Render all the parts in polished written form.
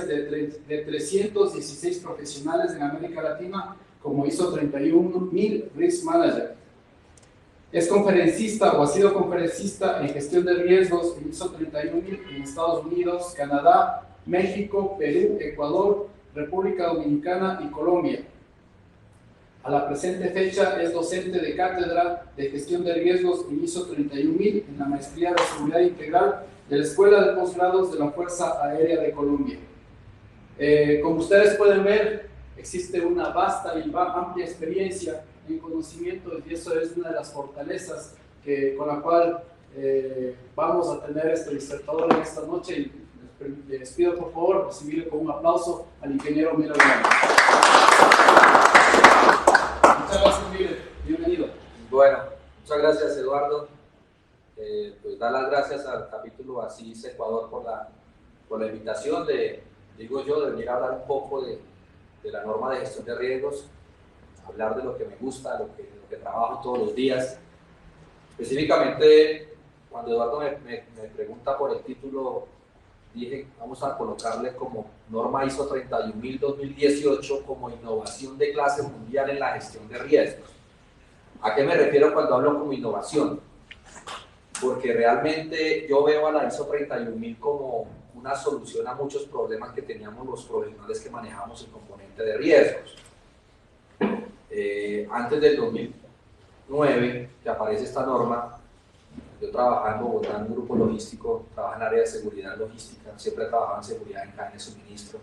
de 316 profesionales en América Latina como ISO 31000 Risk Manager. Es conferencista o ha sido conferencista en gestión de riesgos en ISO 31000 en Estados Unidos, Canadá, México, Perú, Ecuador, República Dominicana y Colombia. A la presente fecha es docente de cátedra de gestión de riesgos en ISO 31000 en la maestría de seguridad integral de la Escuela de Posgrados de la Fuerza Aérea de Colombia. Como ustedes pueden ver, existe una vasta y amplia experiencia en conocimiento, y eso es una de las fortalezas con la cual vamos a tener este disertador en esta noche. Y les pido por favor recibirle con un aplauso al ingeniero Miller Blanco. Muchas gracias, Miller. Bienvenido. Bueno, muchas gracias, Eduardo. Pues dar las gracias al capítulo ASIS Ecuador por la invitación de venir a hablar un poco de la norma de gestión de riesgos, hablar de lo que me gusta, lo que trabajo todos los días. Específicamente, cuando Eduardo me pregunta por el título, dije, vamos a colocarle como norma ISO 31000 2018 como innovación de clase mundial en la gestión de riesgos. ¿A qué me refiero cuando hablo como innovación? Porque realmente yo veo a la ISO 31000 como una solución a muchos problemas que teníamos los profesionales que manejamos el componente de riesgos. Antes del 2009, que aparece esta norma, yo trabajaba en Bogotá en un grupo logístico, trabajaba en el área de seguridad logística, siempre he trabajado en seguridad en cadena de suministro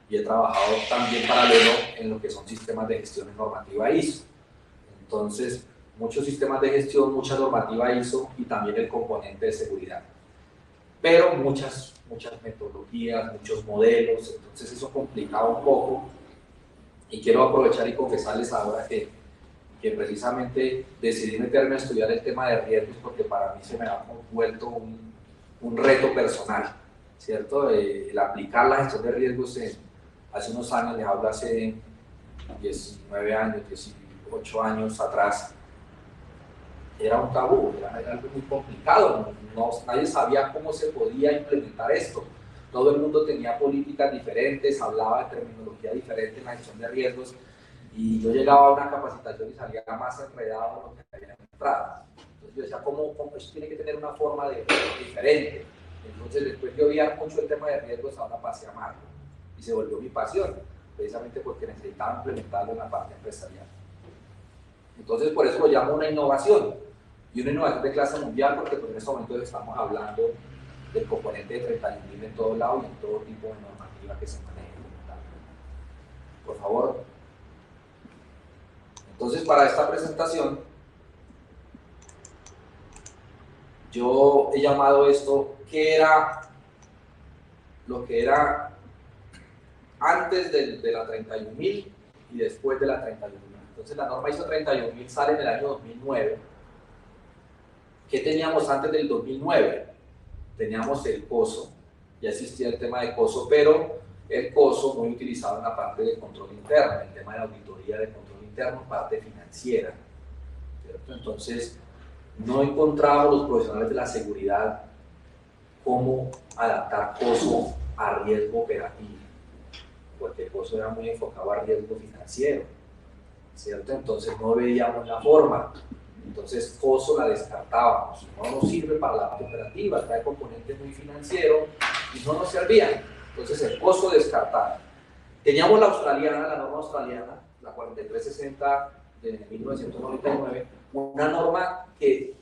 y he trabajado también paralelo en lo que son sistemas de gestión en normativa ISO. Entonces, muchos sistemas de gestión, mucha normativa ISO y también el componente de seguridad. Pero muchas metodologías, muchos modelos, entonces eso complicaba un poco. Y quiero aprovechar y confesarles ahora que precisamente decidí meterme a estudiar el tema de riesgos porque para mí se me ha vuelto un reto personal, ¿cierto? El aplicar la gestión de riesgos hace unos años, les hablo hace 19 años, 18 años atrás, era un tabú, era algo muy complicado, nadie sabía cómo se podía implementar esto. Todo el mundo tenía políticas diferentes, hablaba de terminología diferente en la gestión de riesgos y yo llegaba a una capacitación y salía más enredado de lo que había entrado. Entonces yo decía, ¿cómo eso tiene que tener una forma diferente? Entonces después de odiar mucho el tema de riesgos, ahora pasé a amarlo y se volvió mi pasión, precisamente porque necesitaba implementarlo en la parte empresarial. Entonces por eso lo llamo una innovación, y una innovación de clase mundial porque pues, en este momento estamos hablando del componente de 31000 en todo lado y en todo tipo de normativa que se maneje. Por favor. Entonces, para esta presentación, yo he llamado esto, ¿qué era lo que era antes de la 31000 y después de la 31000? Entonces, la norma ISO 31000 sale en el año 2009. ¿Qué teníamos antes del 2009? Teníamos el COSO, ya existía el tema de COSO, pero el COSO muy utilizado en la parte de control interno, en el tema de auditoría de control interno, parte financiera, ¿cierto? Entonces, no encontrábamos los profesionales de la seguridad cómo adaptar COSO a riesgo operativo, porque el COSO era muy enfocado a riesgo financiero, ¿cierto? Entonces, no veíamos la forma. Entonces, COSO la descartábamos, no nos sirve para la parte operativa, trae componentes muy financieros y no nos servían. Entonces, el COSO descartado. Teníamos la australiana, la norma australiana, la 4360 de 1999, una norma que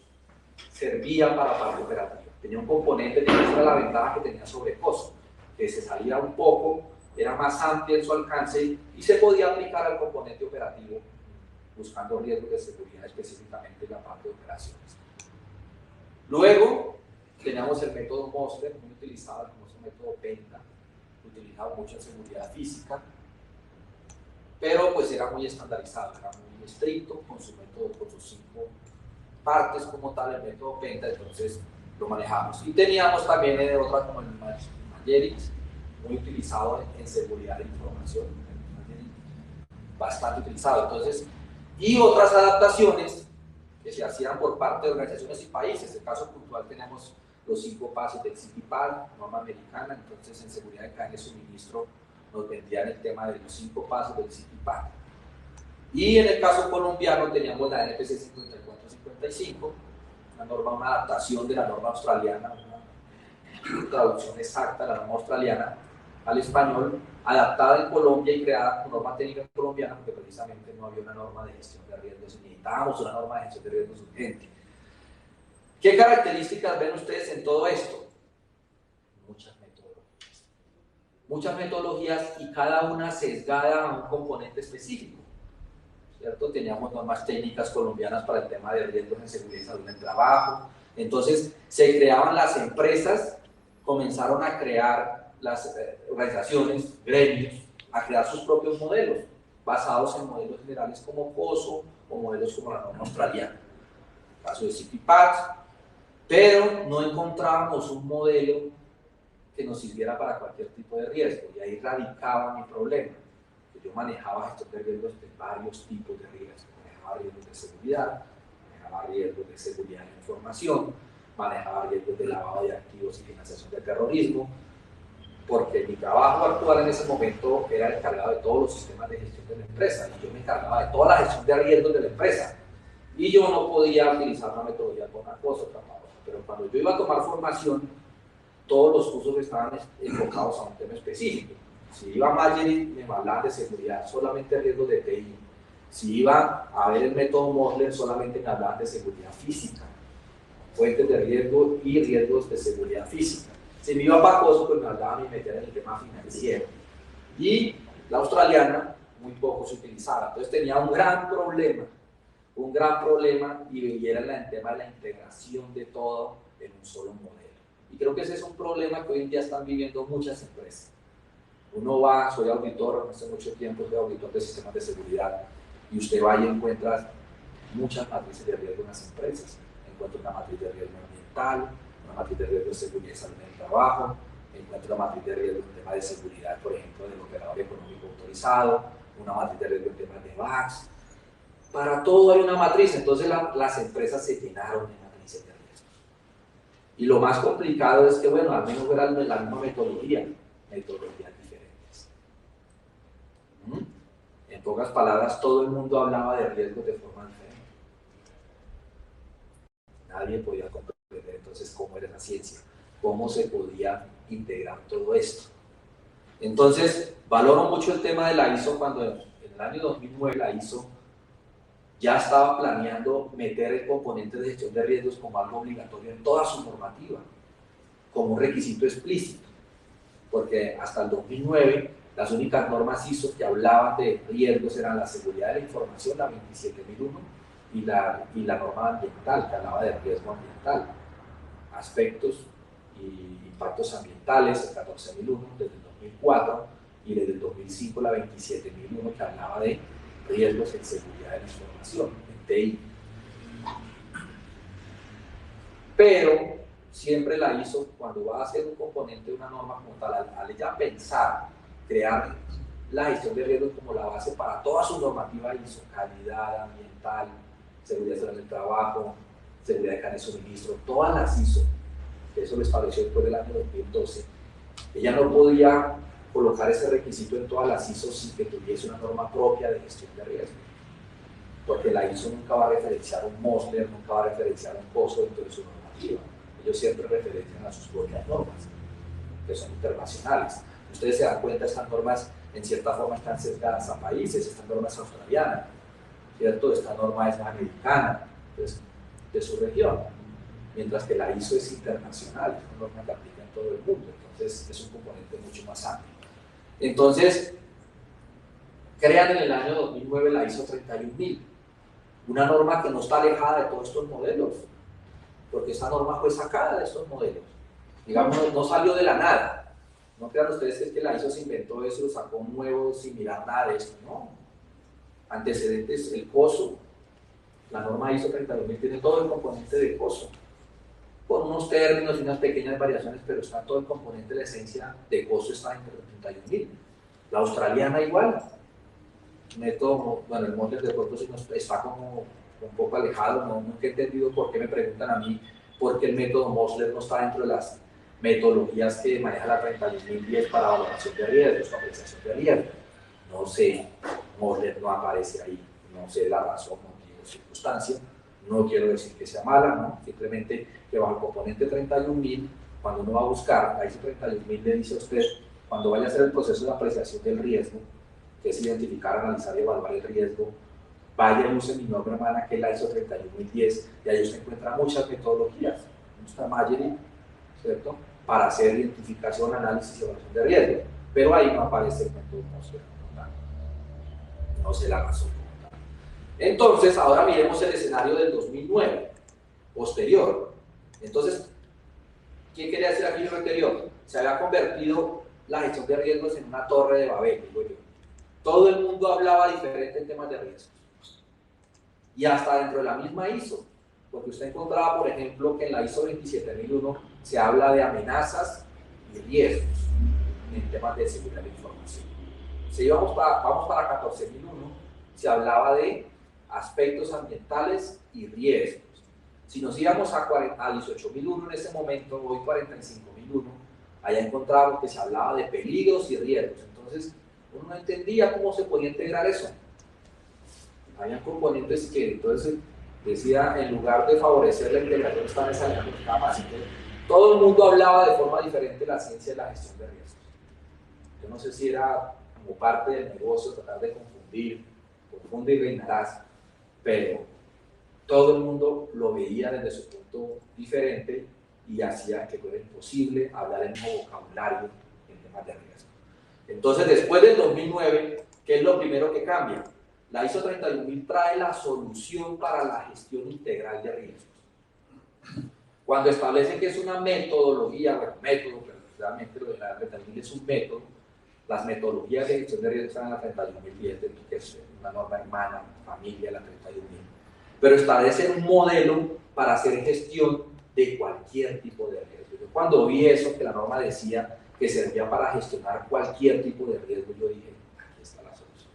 servía para la parte operativa. Tenía un componente, esa era la ventaja que tenía sobre COSO, que se salía un poco, era más amplia en su alcance y se podía aplicar al componente operativo buscando riesgos de seguridad específicamente en la parte de operaciones. Luego teníamos el método Monster, muy utilizado como es un método PENTA, utilizado mucho en seguridad física, pero pues era muy estandarizado, era muy estricto con su método, con sus 5 partes como tal, el método PENTA, entonces lo manejamos. Y teníamos también otra como el Majerix, muy utilizado en seguridad de información, bastante utilizado. Entonces, y otras adaptaciones que se hacían por parte de organizaciones y países. En el caso puntual tenemos los 5 pasos del CITIPAD, norma americana. Entonces en seguridad de cadena de suministro nos vendían el tema de los 5 pasos del CITIPAD. Y en el caso colombiano teníamos la NPC 5455, una norma, una adaptación de la norma australiana, una traducción exacta de la norma australiana al español, adaptada en Colombia y creada como norma técnica colombiana, porque precisamente no había una norma de gestión de riesgos y necesitábamos una norma de gestión de riesgos urgente. ¿Qué características ven ustedes en todo esto? Muchas metodologías y cada una sesgada a un componente específico, ¿cierto? Teníamos normas técnicas colombianas para el tema de riesgos en seguridad y salud en el trabajo. Entonces se creaban las empresas, comenzaron a crear las organizaciones, gremios, a crear sus propios modelos, basados en modelos generales como COSO o modelos como la norma australiana, el caso de CITIPAD, pero no encontrábamos un modelo que nos sirviera para cualquier tipo de riesgo, y ahí radicaba mi problema. Yo manejaba gestión de riesgos de varios tipos de riesgos, manejaba riesgos de seguridad, manejaba riesgos de seguridad de información, manejaba riesgos de lavado de activos y financiación del terrorismo, porque mi trabajo actual en ese momento era el encargado de todos los sistemas de gestión de la empresa, y yo me encargaba de toda la gestión de riesgos de la empresa, y yo no podía utilizar una metodología con una cosa o otra, pero cuando yo iba a tomar formación, todos los cursos estaban enfocados a un tema específico. Si iba a Mayer, me hablaban de seguridad, solamente riesgos de TI. Si iba a ver el método Mosler, solamente me hablaban de seguridad física, fuentes de riesgo y riesgos de seguridad física. Si me iba a Pacoso, pues me hablaban y me metían en el tema financiero. Y la australiana, muy poco se utilizaba. Entonces tenía un gran problema, y era el tema de la integración de todo en un solo modelo. Y creo que ese es un problema que hoy en día están viviendo muchas empresas. Uno va, soy auditor, hace mucho tiempo soy auditor de sistemas de seguridad, y usted va y encuentra muchas matrices de riesgo en las empresas. Encuentra una matriz de riesgo ambiental, una matriz de riesgo de seguridad y salud en el trabajo, encuentra una matriz de riesgo en tema de seguridad, por ejemplo, del operador económico autorizado, una matriz de riesgo en temas de VAX. Para todo hay una matriz, entonces las empresas se llenaron de matrices de riesgo. Y lo más complicado es que, bueno, al menos era la misma metodologías diferentes. En pocas palabras, todo el mundo hablaba de riesgos de forma diferente. Nadie podía comprender entonces cómo era esa ciencia, cómo se podía integrar todo esto. Entonces, valoro mucho el tema de la ISO cuando en el año 2009 la ISO ya estaba planeando meter el componente de gestión de riesgos como algo obligatorio en toda su normativa, como un requisito explícito, porque hasta el 2009 las únicas normas ISO que hablaban de riesgos eran la seguridad de la información, la 27001, y la norma ambiental, que hablaba de riesgo ambiental, aspectos y impactos ambientales, el 14001 desde el 2004, y desde el 2005 la 27001, que hablaba de riesgos en seguridad de la información, en TI. Pero siempre la ISO, cuando va a hacer un componente de una norma como tal, al ella pensar, crear la gestión de riesgos como la base para toda su normativa ISO, calidad ambiental, seguridad en el trabajo, seguridad de cadena de suministro, todas las ISO, que eso lo estableció después del año 2012, ella no podía colocar ese requisito en todas las ISO sin que tuviese una norma propia de gestión de riesgo, porque la ISO nunca va a referenciar un Mosler, nunca va a referenciar un COSO dentro de su normativa. Ellos siempre referencian a sus propias normas, que son internacionales. Ustedes se dan cuenta, estas normas en cierta forma están sesgadas a países. Esta norma es australiana, ¿cierto? Esta norma es americana, entonces, de su región, mientras que la ISO es internacional, es una norma que aplica en todo el mundo, entonces es un componente mucho más amplio. Entonces, crean en el año 2009 la ISO 31000, una norma que no está alejada de todos estos modelos, porque esta norma fue sacada de estos modelos, digamos, no salió de la nada. No crean ustedes que es que la ISO se inventó eso, lo sacó nuevo sin mirar nada de esto, no. Antecedentes, el COSO, la norma ISO 31000 tiene todo el componente de COSO, con unos términos y unas pequeñas variaciones, pero está todo el componente, la esencia de COSO está en 31000. La australiana igual, método, bueno, el Mosler de pronto está como un poco alejado, nunca he entendido por qué me preguntan a mí porque el método Mosler no está dentro de las metodologías que maneja la 31010 para valoración de riesgos, apreciación de riesgos. No sé, Mosler no aparece ahí, no sé la razón, motivo, circunstancia, no quiero decir que sea mala, ¿no? Simplemente que bajo el componente 31.000, cuando uno va a buscar, la ISO 31.000 le dice a usted, cuando vaya a hacer el proceso de apreciación del riesgo, que es identificar, analizar y evaluar el riesgo, vaya y use mi norma hermana, que es la ISO 31010, y ahí usted encuentra muchas metodologías, mucha mayoría, ¿cierto? Para hacer identificación, análisis y evaluación de riesgo, pero ahí no aparece el método Mosler, no sé la razón. Entonces, ahora miremos el escenario del 2009, posterior. Entonces, ¿qué quería decir aquí lo anterior? Se había convertido la gestión de riesgos en una torre de Babel, digo yo. Todo el mundo hablaba diferente en temas de riesgos. Y hasta dentro de la misma ISO, porque usted encontraba, por ejemplo, que en la ISO 27001 se habla de amenazas y riesgos en temas de seguridad de información. Si vamos para 14001, se hablaba de aspectos ambientales y riesgos. Si nos íbamos a 18001 en ese momento, hoy 45001, allá encontramos que se hablaba de peligros y riesgos. Entonces, uno no entendía cómo se podía integrar eso. Había componentes que entonces decía, en lugar de favorecer la integración, estaban ensayando más. Entonces, todo el mundo hablaba de forma diferente de la ciencia de la gestión de riesgos. Yo no sé si era como parte del negocio tratar de confunde y reinarás, pero todo el mundo lo veía desde su punto diferente y hacía que fuera imposible hablar el mismo vocabulario en temas de riesgo. Entonces, después del 2009, ¿qué es lo primero que cambia? La ISO 31000 trae la solución para la gestión integral de riesgos. Cuando establece que es una metodología, bueno, método, pero realmente lo de la 31000 es un método, las metodologías de gestión de riesgos están en la 31010, que es una norma hermana, familia, la 31000. Pero establece un modelo para hacer gestión de cualquier tipo de riesgo. Yo cuando vi eso, que la norma decía que servía para gestionar cualquier tipo de riesgo, yo dije, aquí está la solución.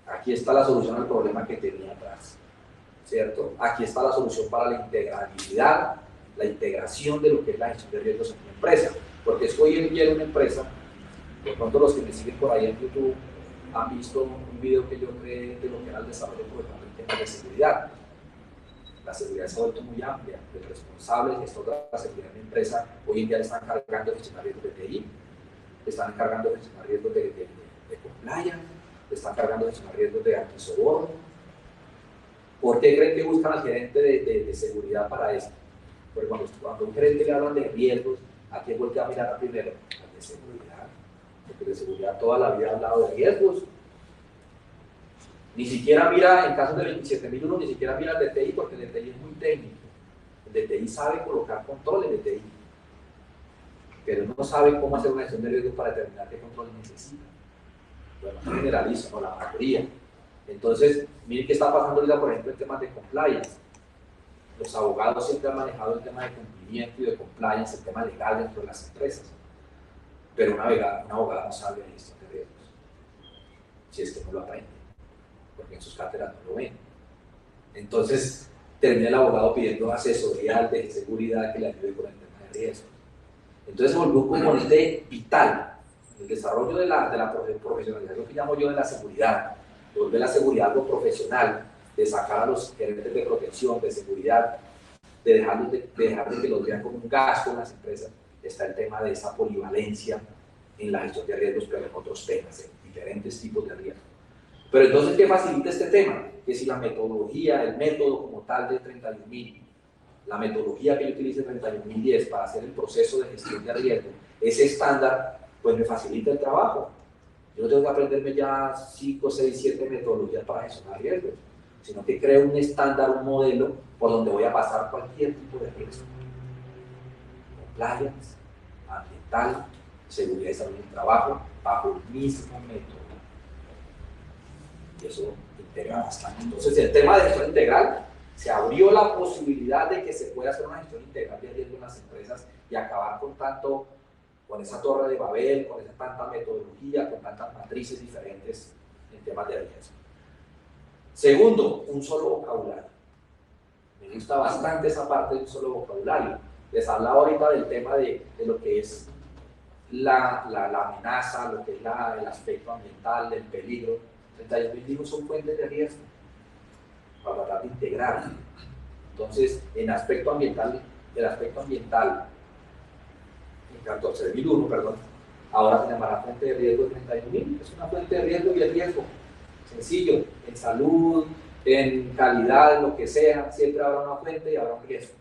Aquí está la solución al problema que tenía atrás, ¿cierto? Aquí está la solución para la integrabilidad, la integración de lo que es la gestión de riesgos en una empresa. Porque es que hoy en día en una empresa, de pronto los que me siguen por ahí en YouTube han visto un video que yo creé de lo que era el desarrollo profesional en temas de seguridad. La seguridad se ha vuelto muy amplia. El responsable, el gestor de la seguridad en la empresa, hoy en día le están encargando de gestionar riesgos de TI, le están encargando de gestionar riesgos de compliance, le están encargando de gestionar riesgos de antisoborno. ¿Por qué creen que buscan al gerente de seguridad para esto? Porque cuando un gerente le hablan de riesgos, ¿a quién voltea a mirar primero? Al de seguridad. Porque de seguridad toda la vida ha hablado de riesgos. Ni siquiera mira, en casos de 27001, ni siquiera mira el de TI, porque el de TI es muy técnico. El de TI sabe colocar controles de TI, pero no sabe cómo hacer una gestión de riesgos para determinar qué controles necesita. Bueno, no generalizo, no la mayoría. Entonces, miren qué está pasando ahorita, por ejemplo, en temas de compliance. Los abogados siempre han manejado el tema de cumplimiento y de compliance, el tema legal dentro de las empresas. Pero una abogada no sabe de gestión de riesgos, si es que no lo aprende, porque en sus cátedras no lo ven. Entonces, termina el abogado pidiendo asesoría de seguridad que le ayude con el tema de riesgos. Entonces, se volvió un componente vital. El desarrollo de la profesionalización que llamo yo de la seguridad, de volver la seguridad algo profesional, de sacar a los gerentes de protección, de seguridad, de dejar de que los vean como un gasto en las empresas. Está el tema de esa polivalencia en la gestión de riesgos, pero en otros temas, en diferentes tipos de riesgos. Pero entonces, ¿qué facilita este tema? Que si la metodología, el método como tal de 31000, la metodología que yo utilice 31010 para hacer el proceso de gestión de riesgos, ese estándar, pues me facilita el trabajo. Yo no tengo que aprenderme ya 5, 6, 7 metodologías para gestionar riesgos, sino que creo un estándar, un modelo por donde voy a pasar cualquier tipo de riesgo. Compliance, ambiental, seguridad y salud en el trabajo, bajo el mismo método. Y eso integra bastante. Entonces, el tema de gestión integral, se abrió la posibilidad de que se pueda hacer una gestión integral de riesgo en las empresas y acabar con esa torre de Babel, con esa tanta metodología, con tantas matrices diferentes en temas de riesgo. Segundo, un solo vocabulario. Me gusta bastante esa parte de un solo vocabulario. Les hablaba ahorita del tema de lo que es la amenaza, lo que es el aspecto ambiental, el peligro. 31.000 libros son fuentes de riesgo para tratar de integrar. Entonces, en aspecto ambiental, el aspecto ambiental, en 14.001, perdón, ahora se llamará fuente de riesgo de 31.000. Es una fuente de riesgo y el riesgo sencillo, en salud, en calidad, en lo que sea, siempre habrá una fuente y habrá un riesgo.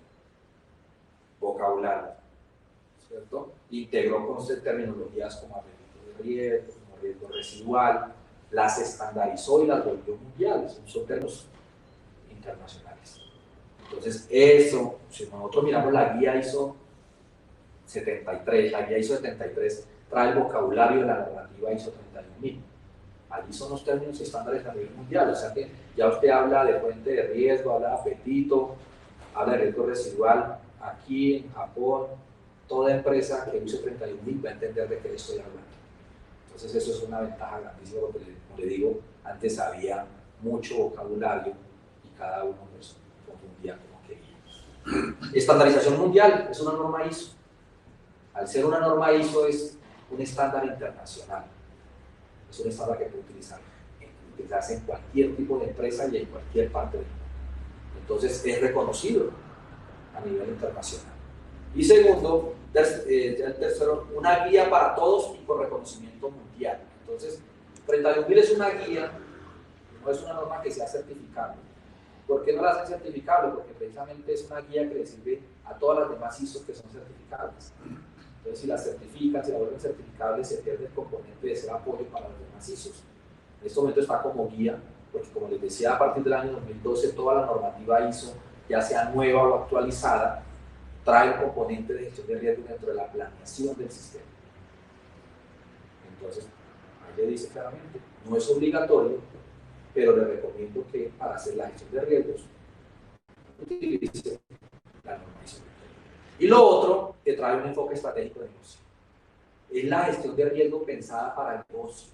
Vocabulario, ¿cierto? Integró con terminologías como riesgo de riesgo, como riesgo residual, las estandarizó y las volvió mundiales, son términos internacionales. Entonces, eso, si nosotros miramos la guía ISO 73, la guía ISO 73 trae el vocabulario de la normativa ISO 31.000. Allí son los términos estándares a nivel mundial, o sea que ya usted habla de fuente de riesgo, habla de apetito, habla de riesgo residual. Aquí en Japón, toda empresa que use 31.000 va a entender de qué le estoy hablando. Entonces eso es una ventaja grandísima, porque como le digo, antes había mucho vocabulario y cada uno pues confundía como quería. Estandarización mundial es una norma ISO. Al ser una norma ISO es un estándar internacional. Es un estándar que puede utilizarse en cualquier tipo de empresa y en cualquier parte del mundo. Entonces es reconocido a nivel internacional. Y segundo, el tercero, una guía para todos y con reconocimiento mundial. Entonces, 31.000 es una guía, no es una norma que sea certificable. ¿Por qué no la hacen certificable? Porque precisamente es una guía que le sirve a todas las demás ISO que son certificables. Entonces, si las certifican, si la vuelven certificables, se pierde el componente de ser apoyo para los demás ISOs. En este momento está como guía, porque como les decía, a partir del año 2012, toda la normativa ISO, ya sea nueva o actualizada, trae un componente de gestión de riesgo dentro de la planeación del sistema. Entonces, ahí le dice claramente, no es obligatorio, pero le recomiendo que para hacer la gestión de riesgos, utilice la norma ISO. Y lo otro, que trae un enfoque estratégico de negocio. Es la gestión de riesgo pensada para el negocio,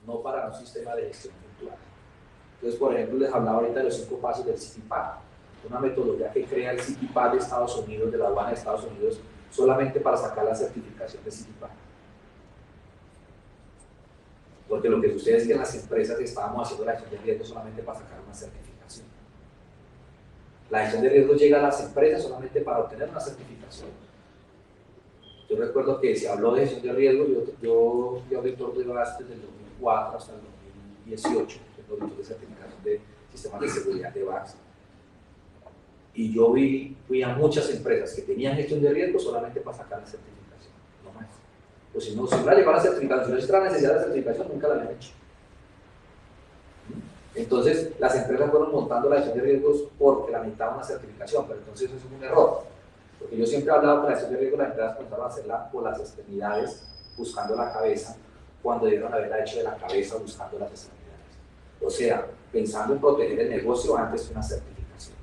no para un sistema de gestión puntual. Entonces, por ejemplo, les hablaba ahorita de los 5 pasos del CITIPAC, una metodología que crea el CITIPAC de Estados Unidos, de la aduana de Estados Unidos, solamente para sacar la certificación de CITIPAC. Porque lo que sucede es que en las empresas estábamos haciendo la gestión de riesgo solamente para sacar una certificación. La gestión de riesgo llega a las empresas solamente para obtener una certificación. Yo recuerdo que se habló de gestión de riesgo, yo fui auditor de BAS desde el 2004 hasta el 2018, tengo auditor de certificación de sistemas de seguridad de BAS. Y yo fui a muchas empresas que tenían gestión de riesgo solamente para sacar la certificación, no más. Pues si no se hubiera llevado la certificación, si no existiera la necesidad de la certificación, nunca la habían hecho. Entonces, las empresas fueron montando la gestión de riesgos porque la necesitaban una certificación, pero entonces eso es un error. Porque yo siempre he hablado que la gestión de riesgos las empresas comenzaron a hacerla por las extremidades, buscando la cabeza, cuando debieron haberla hecho de la cabeza buscando las extremidades. O sea, pensando en proteger el negocio antes que una certificación.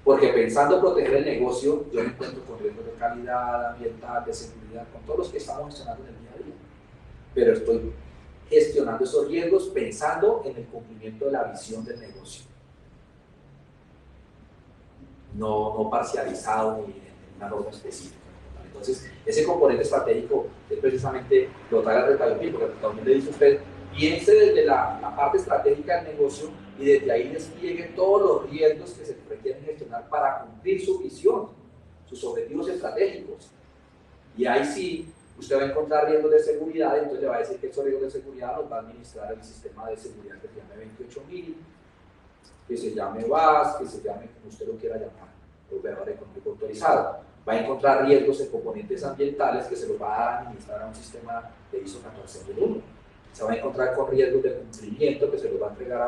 Porque pensando en proteger el negocio, yo me encuentro con riesgos de calidad, ambiental, de seguridad, con todos los que estamos gestionando en el día a día. Pero estoy gestionando esos riesgos pensando en el cumplimiento de la visión del negocio. No parcializado ni en una norma específica. Entonces, ese componente estratégico es precisamente lo trae el 31.000, porque el 31.000 le dice a usted, piense desde la parte estratégica del negocio y desde ahí despliegue todos los riesgos que se requieren gestionar para cumplir su visión, sus objetivos estratégicos. Y ahí sí, usted va a encontrar riesgos de seguridad, entonces le va a decir que esos riesgos de seguridad los va a administrar el sistema de seguridad que se llame 28.000, que se llame VAS, que se llame como usted lo quiera llamar, operador económico autorizado. Va a encontrar riesgos en componentes ambientales que se los va a dar a administrar a un sistema de ISO 14001. Se va a encontrar con riesgos de cumplimiento que se los va a entregar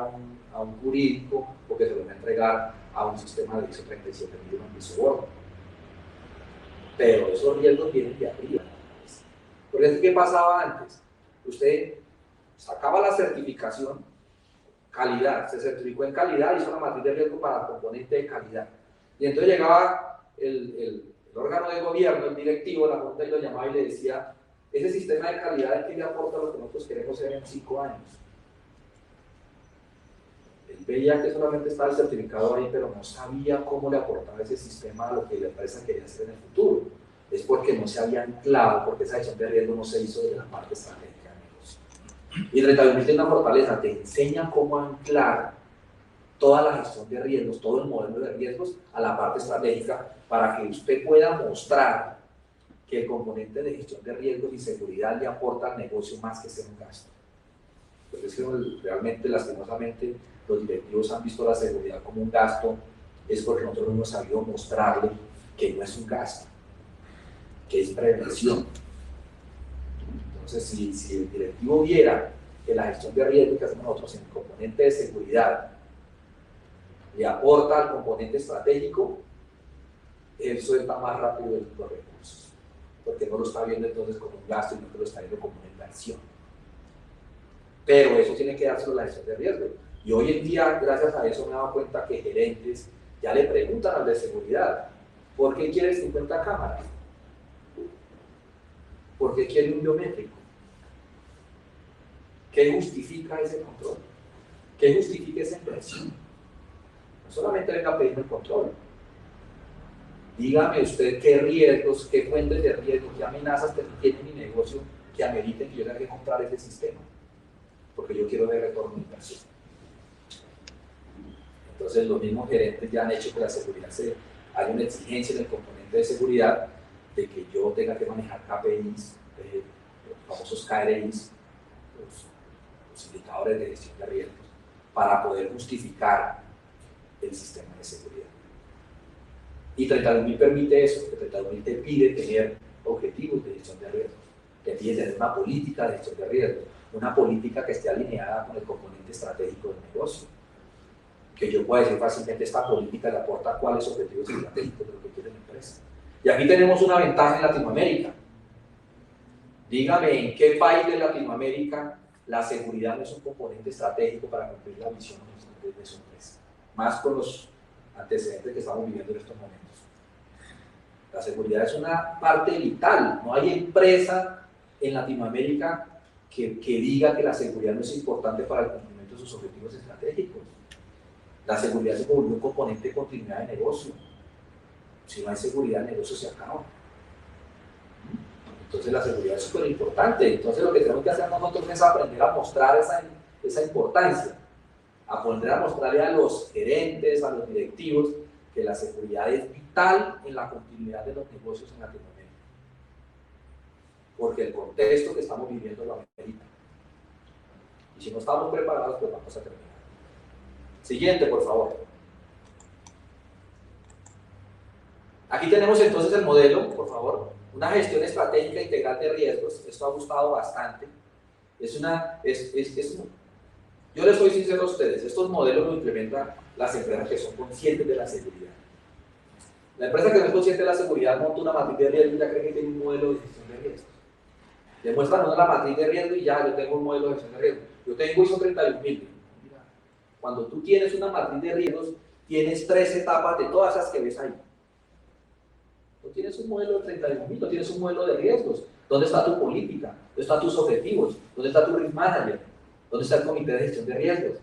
a un jurídico o que se los va a entregar a un sistema de ISO 37001 en piso bordo. Pero esos riesgos vienen de arriba. Porque ¿qué pasaba antes? Usted sacaba la certificación, calidad, se certificó en calidad, hizo una matriz de riesgo para el componente de calidad. Y entonces llegaba el órgano de gobierno, el directivo, la junta, y lo llamaba y le decía, ese sistema de calidad es que le aporta lo que nosotros queremos ser en 5 años. veía que solamente estaba el certificado ahí, pero no sabía cómo le aportaba ese sistema a lo que la empresa quería hacer en el futuro. Es porque no se había anclado, porque esa gestión de riesgo no se hizo de la parte estratégica del negocio. Y 31.000 tiene una fortaleza, te enseña cómo anclar toda la gestión de riesgos, todo el modelo de riesgos a la parte estratégica para que usted pueda mostrar que el componente de gestión de riesgos y seguridad le aporta al negocio más que ser un gasto. Porque es que realmente, lastimosamente, los directivos han visto la seguridad como un gasto, es porque nosotros no hemos sabido mostrarle que no es un gasto, que es prevención. Entonces, si el directivo viera que la gestión de riesgos que hacemos nosotros en el componente de seguridad le aporta al componente estratégico, él suelta más rápido los recursos, porque no lo está viendo entonces como un gasto, sino que lo está viendo como una inversión. Pero eso tiene que dárselo la gestión de riesgo. Y hoy en día, gracias a eso, me he dado cuenta que gerentes ya le preguntan al de seguridad, ¿por qué quieres 50 cámaras? ¿Por qué quiere un biométrico? ¿Qué justifica ese control? ¿Qué justifica esa inversión? No solamente venga a pedirme el control. Dígame usted qué riesgos, qué fuentes de riesgo, qué amenazas tiene mi negocio que ameriten que yo tenga que comprar ese sistema. Porque yo quiero ver retorno de inversión. Entonces los mismos gerentes ya han hecho que la seguridad hay una exigencia en el componente de seguridad de que yo tenga que manejar KPIs, los famosos KRIs, los indicadores de gestión de riesgos, para poder justificar el sistema de seguridad. Y 31.000 permite eso, porque 31.000 te pide tener objetivos de gestión de riesgos, te pide tener una política de gestión de riesgos, una política que esté alineada con el componente estratégico del negocio. Que yo pueda decir fácilmente, esta política le aporta cuáles objetivos estratégicos de lo que quiere la empresa. Y aquí tenemos una ventaja en Latinoamérica. Dígame en qué país de Latinoamérica la seguridad no es un componente estratégico para cumplir la visión de su empresa. Más con los antecedentes que estamos viviendo en estos momentos. La seguridad es una parte vital. No hay empresa en Latinoamérica que diga que la seguridad no es importante para el cumplimiento de sus objetivos estratégicos. La seguridad se volvió un componente de continuidad de negocio. Si no hay seguridad, el negocio se acaba. Entonces la seguridad es súper importante. Entonces lo que tenemos que hacer nosotros es aprender a mostrar esa importancia. Aprender a mostrarle a los gerentes, a los directivos, que la seguridad es vital en la continuidad de los negocios en Latinoamérica. Porque el contexto que estamos viviendo lo amerita. Y si no estamos preparados, pues vamos a terminar. Siguiente, por favor. Aquí tenemos entonces el modelo, por favor. Una gestión estratégica integral de riesgos. Esto ha gustado bastante. Yo les soy sincero a ustedes, estos modelos los implementan las empresas que son conscientes de la seguridad. La empresa que no es consciente de la seguridad monta una matriz de riesgo y ya cree que tiene un modelo de gestión de riesgos. Demuestran una la matriz de riesgo y ya, yo tengo un modelo de gestión de riesgo. Yo tengo ISO 31000. Cuando tú tienes una matriz de riesgos, tienes 3 etapas de todas esas que ves ahí. No tienes un modelo de 31.000, no tienes un modelo de riesgos. ¿Dónde está tu política? ¿Dónde están tus objetivos? ¿Dónde está tu risk manager? ¿Dónde está el comité de gestión de riesgos?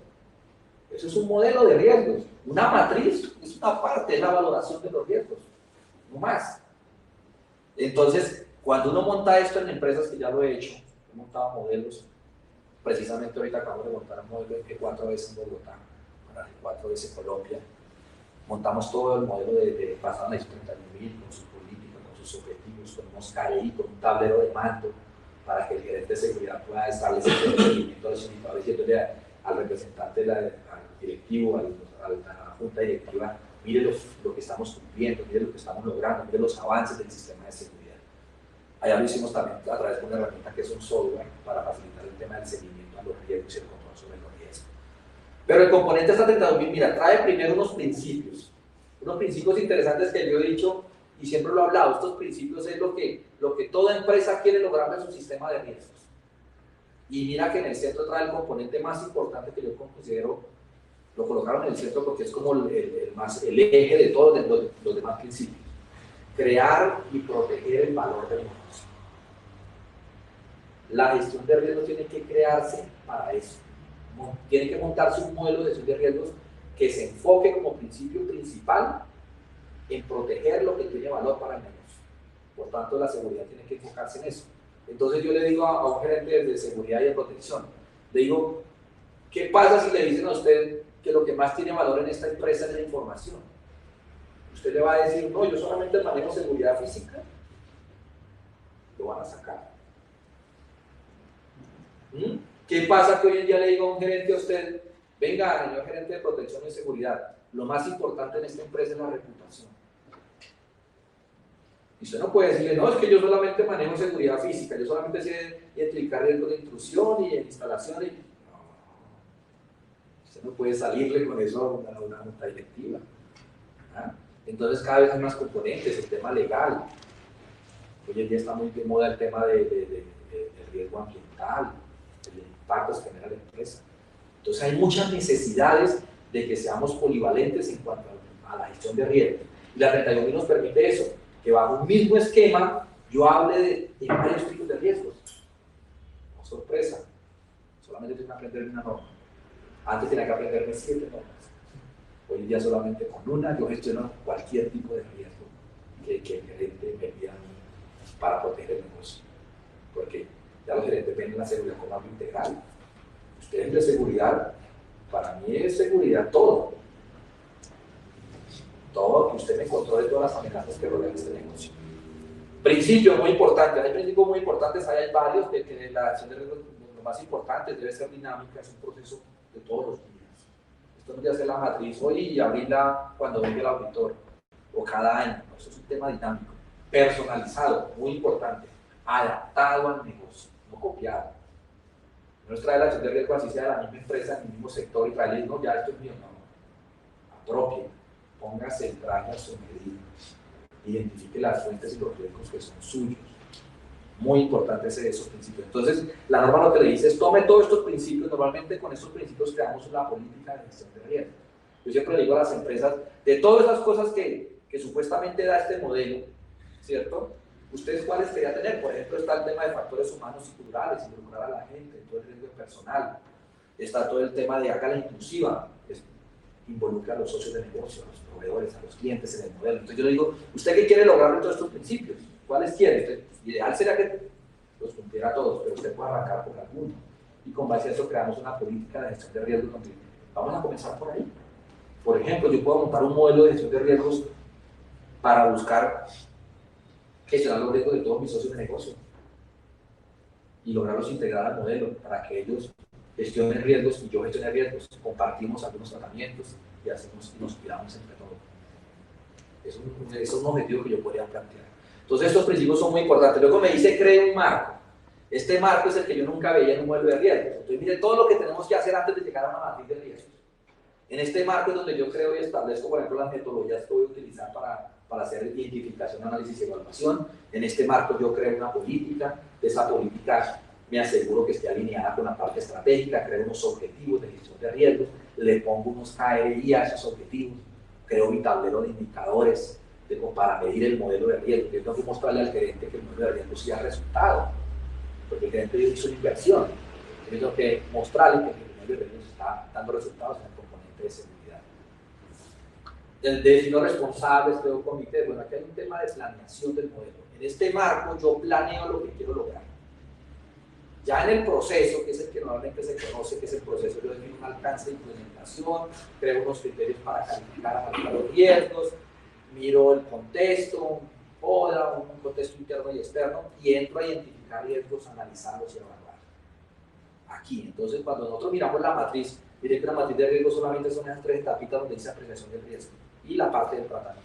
Eso es un modelo de riesgos. Una matriz es una parte de la valoración de los riesgos, no más. Entonces, cuando uno monta esto en empresas, que ya lo he hecho, he montado modelos. Precisamente ahorita acabamos de montar un modelo de 4 veces en Bogotá, 4 veces en Colombia. Montamos todo el modelo de basado en la ISO 31000, con su política, con sus objetivos, con unos KRI, con un tablero de mando, para que el gerente de seguridad pueda establecer el seguimiento de los indicadores, diciéndole al representante, al directivo, a la junta directiva, mire lo que estamos cumpliendo, mire lo que estamos logrando, mire los avances del sistema de seguridad. Allá lo hicimos también a través de una herramienta que es un software para facilitar el tema del seguimiento a los riesgos y el control sobre los riesgos. Pero el componente esta 32.000, mira, trae primero unos principios interesantes que yo he dicho y siempre lo he hablado. Estos principios es lo que toda empresa quiere lograr en su sistema de riesgos. Y mira que en el centro trae el componente más importante que yo considero, lo colocaron en el centro porque es como el eje de todos los demás principios. Crear y proteger el valor del negocio. La gestión de riesgos tiene que crearse para eso. Tiene que montarse un modelo de gestión de riesgos que se enfoque como principio principal en proteger lo que tiene valor para el negocio. Por tanto, la seguridad tiene que enfocarse en eso. Entonces yo le digo a un gerente de seguridad y de protección, le digo, ¿qué pasa si le dicen a usted que lo que más tiene valor en esta empresa es la información? Usted le va a decir, no, yo solamente manejo seguridad física. Lo van a sacar. ¿Qué pasa que hoy en día le digo a un gerente a usted, venga, señor gerente de protección y seguridad, lo más importante en esta empresa es la reputación? Y usted no puede decirle, no, es que yo solamente manejo seguridad física, yo solamente sé identificar riesgos de intrusión y de instalación. No, usted no puede salirle con eso a una junta directiva. ¿Ah? Entonces cada vez hay más componentes, el tema legal. Hoy en día está muy de moda el tema del riesgo ambiental, el impacto que genera la empresa. Entonces hay muchas necesidades de que seamos polivalentes en cuanto a la gestión de riesgo. Y la 31.000 nos permite eso, que bajo un mismo esquema yo hable de varios tipos de riesgos. No sorpresa, solamente tengo que aprender una norma. Antes tenía que aprenderme 7 normas. Hoy en día solamente con una yo gestiono cualquier tipo de riesgo que el gerente me pida a mí para proteger el negocio. Porque ya los gerentes ven la seguridad como algo integral. Ustedes de seguridad, para mí es seguridad todo. Todo, que usted me controle todas las amenazas que rodean este negocio. Principios muy importantes, hay principios muy importantes, hay varios, que la acción de riesgos, lo más importante debe ser dinámica, es un proceso de todos los días. Esto no es de hacer la matriz hoy y abrirla cuando venga el auditor, o cada año, no, eso es un tema dinámico. Personalizado, muy importante, adaptado al negocio, no copiado. No es traer la acción de riesgo así sea de la misma empresa, en el mismo sector y traerle, no, ya esto es mío, no, apropie. Póngase el traje a su medida, identifique las fuentes y los riesgos que son suyos. Muy importante esos principios. Entonces, la norma lo que le dice es tome todos estos principios, normalmente con estos principios creamos una política de gestión de riesgo. Yo siempre le digo a las empresas, de todas esas cosas que supuestamente da este modelo, ¿cierto? ¿Ustedes cuáles querían tener? Por ejemplo, está el tema de factores humanos y culturales, involucrar a la gente, todo el riesgo personal. Está todo el tema de hágala inclusiva, involucra a los socios de negocio, a los proveedores, a los clientes en el modelo. Entonces yo le digo, ¿usted qué quiere lograr de todos estos principios? ¿Cuáles quiere? Usted, ideal sería que los cumpliera todos, pero usted puede arrancar por alguno. Y con base a eso creamos una política de gestión de riesgos. Vamos a comenzar por ahí. Por ejemplo, yo puedo montar un modelo de gestión de riesgos para buscar gestionar los riesgos de todos mis socios de negocio y lograrlos integrar al modelo para que ellos gestionen riesgos y yo gestione riesgos, compartimos algunos tratamientos y hacemos y nos inspiramos entre todos. Es un objetivo que yo podría plantear. Entonces estos principios son muy importantes. Luego me dice, cree un marco. Este marco es el que yo nunca veía en un modelo de riesgos. Entonces mire todo lo que tenemos que hacer antes de llegar a una matriz de riesgos. En este marco es donde yo creo y establezco, por ejemplo, las metodologías que voy a utilizar para hacer identificación, análisis y evaluación. En este marco yo creo una política, de esa política me aseguro que esté alineada con la parte estratégica, creo unos objetivos de gestión de riesgos, le pongo unos KRI a esos objetivos, creo mi tablero de indicadores para medir el modelo de riesgo. Yo tengo que mostrarle al gerente que el modelo de riesgo sí ha resultado, porque el gerente hizo una inversión. Yo tengo que mostrarle que el modelo de riesgo está dando resultados en el componente de seguridad. El destino responsables, creo comité, bueno, aquí hay un tema de planeación del modelo. En este marco yo planeo lo que quiero lograr. Ya en el proceso, que es el que normalmente se conoce, que es el proceso, yo defino un alcance de implementación, creo unos criterios para calificar a los riesgos, miro el contexto, un contexto interno y externo, y entro a identificar riesgos, analizarlos y evaluar. Aquí, entonces, cuando nosotros miramos la matriz, mire que la matriz de riesgo solamente son esas 3 etapitas donde dice apreciación del riesgo y la parte del tratamiento.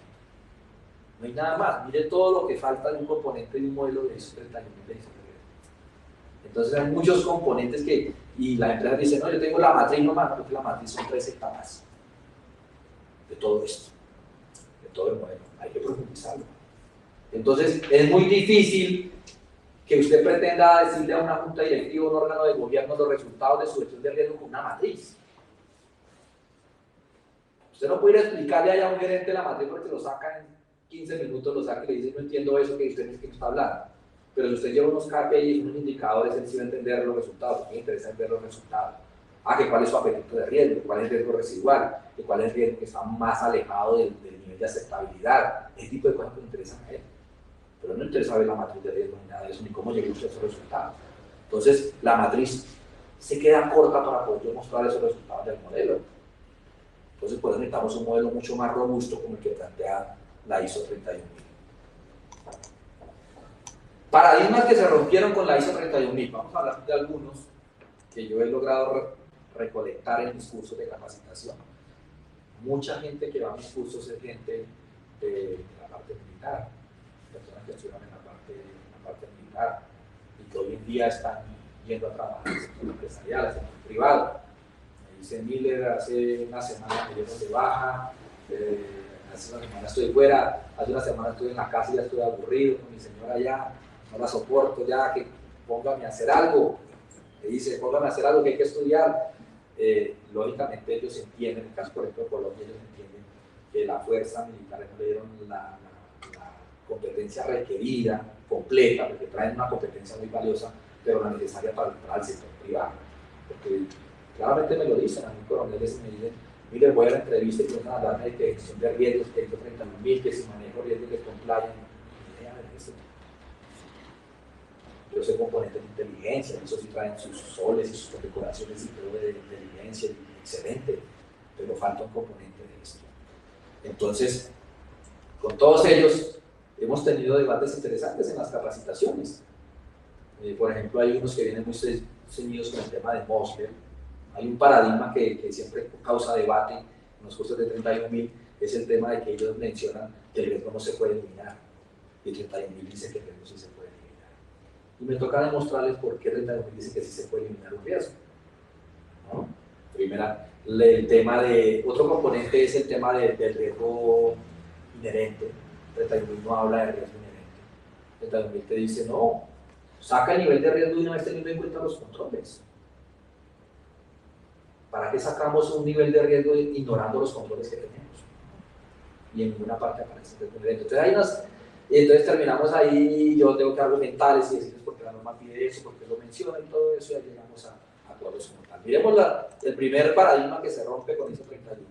No hay nada más, mire todo lo que falta de un componente de un modelo de ISO 31000 de riesgo. Entonces hay muchos componentes y la empresa dice, no, yo tengo la matriz nomás, porque la matriz son 3 etapas de todo esto, de todo el modelo, hay que profundizarlo. Entonces es muy difícil que usted pretenda decirle a una junta directiva o un órgano de gobierno los resultados de su gestión de riesgo con una matriz. Usted no puede explicarle allá a un gerente de la matriz porque lo saca en 15 minutos, lo saca y le dice, no entiendo eso que usted es que está hablando. Pero si usted lleva unos KPIs, unos indicadores, él sí va a entender los resultados, porque le interesa ver los resultados. que cuál es su apetito de riesgo, cuál es el riesgo residual, que cuál es el riesgo que está más alejado del nivel de aceptabilidad. Ese tipo de cosas que le interesan a él. Pero no le interesa ver la matriz de riesgo ni nada de eso, ni cómo llegó usted a esos resultados. Entonces, la matriz se queda corta para poder mostrar esos resultados del modelo. Entonces, por eso necesitamos un modelo mucho más robusto como el que plantea la ISO 31000. Paradigmas que se rompieron con la ISO 31000. Vamos a hablar de algunos que yo he logrado recolectar en mis cursos de capacitación. Mucha gente que va a mis cursos es gente de la parte militar, personas que estudian en la parte militar y que hoy en día están yendo a trabajar en el sector empresarial, en el sector privado. Me dice Miller, hace una semana me dieron de baja, hace una semana estoy fuera, hace una semana estuve en la casa y ya estoy aburrido con mi señora ya, no la soporto ya, que póngame a hacer algo. Me dice, póngame a hacer algo que hay que estudiar. Lógicamente ellos entienden, en el caso por ejemplo de Colombia, ellos entienden que la fuerza militar no le dieron la competencia requerida, completa, porque traen una competencia muy valiosa, pero la necesaria para entrar al sector privado. Porque claramente me lo dicen, a mí coroneles me dicen, mire, voy a la entrevista y piensan hablarme de que gestión de riesgos, que hay 30.000, que si manejo riesgos de compliance, yo sé componentes de inteligencia, eso sí traen sus soles y sus condecoraciones y todo de inteligencia, excelente, pero falta un componente de esto. Entonces, con todos ellos hemos tenido debates interesantes en las capacitaciones. Por ejemplo, hay unos que vienen muy ceñidos con el tema de Mosler. Hay un paradigma que siempre causa debate en los cursos de 31000, es el tema de que ellos mencionan que el riesgo no se puede eliminar, y 31000 dice que el riesgo sí se puede eliminar. Y me toca demostrarles por qué 31000 dice que sí se puede eliminar un riesgo, ¿no? Primera, el tema de, otro componente es el tema del riesgo inherente. 31000 no habla de riesgo inherente. 31000 te dice, no, saca el nivel de riesgo y una vez teniendo en cuenta los controles. ¿Para qué sacamos un nivel de riesgo ignorando los controles que tenemos? Y en ninguna parte aparece el riesgo inherente. Entonces, hay unas, y entonces terminamos ahí, yo tengo que argumentarles y decirles por qué la norma pide eso, por qué lo menciona y todo eso, y ya llegamos a acuerdos como tal. Miremos el primer paradigma que se rompe con ISO 31000.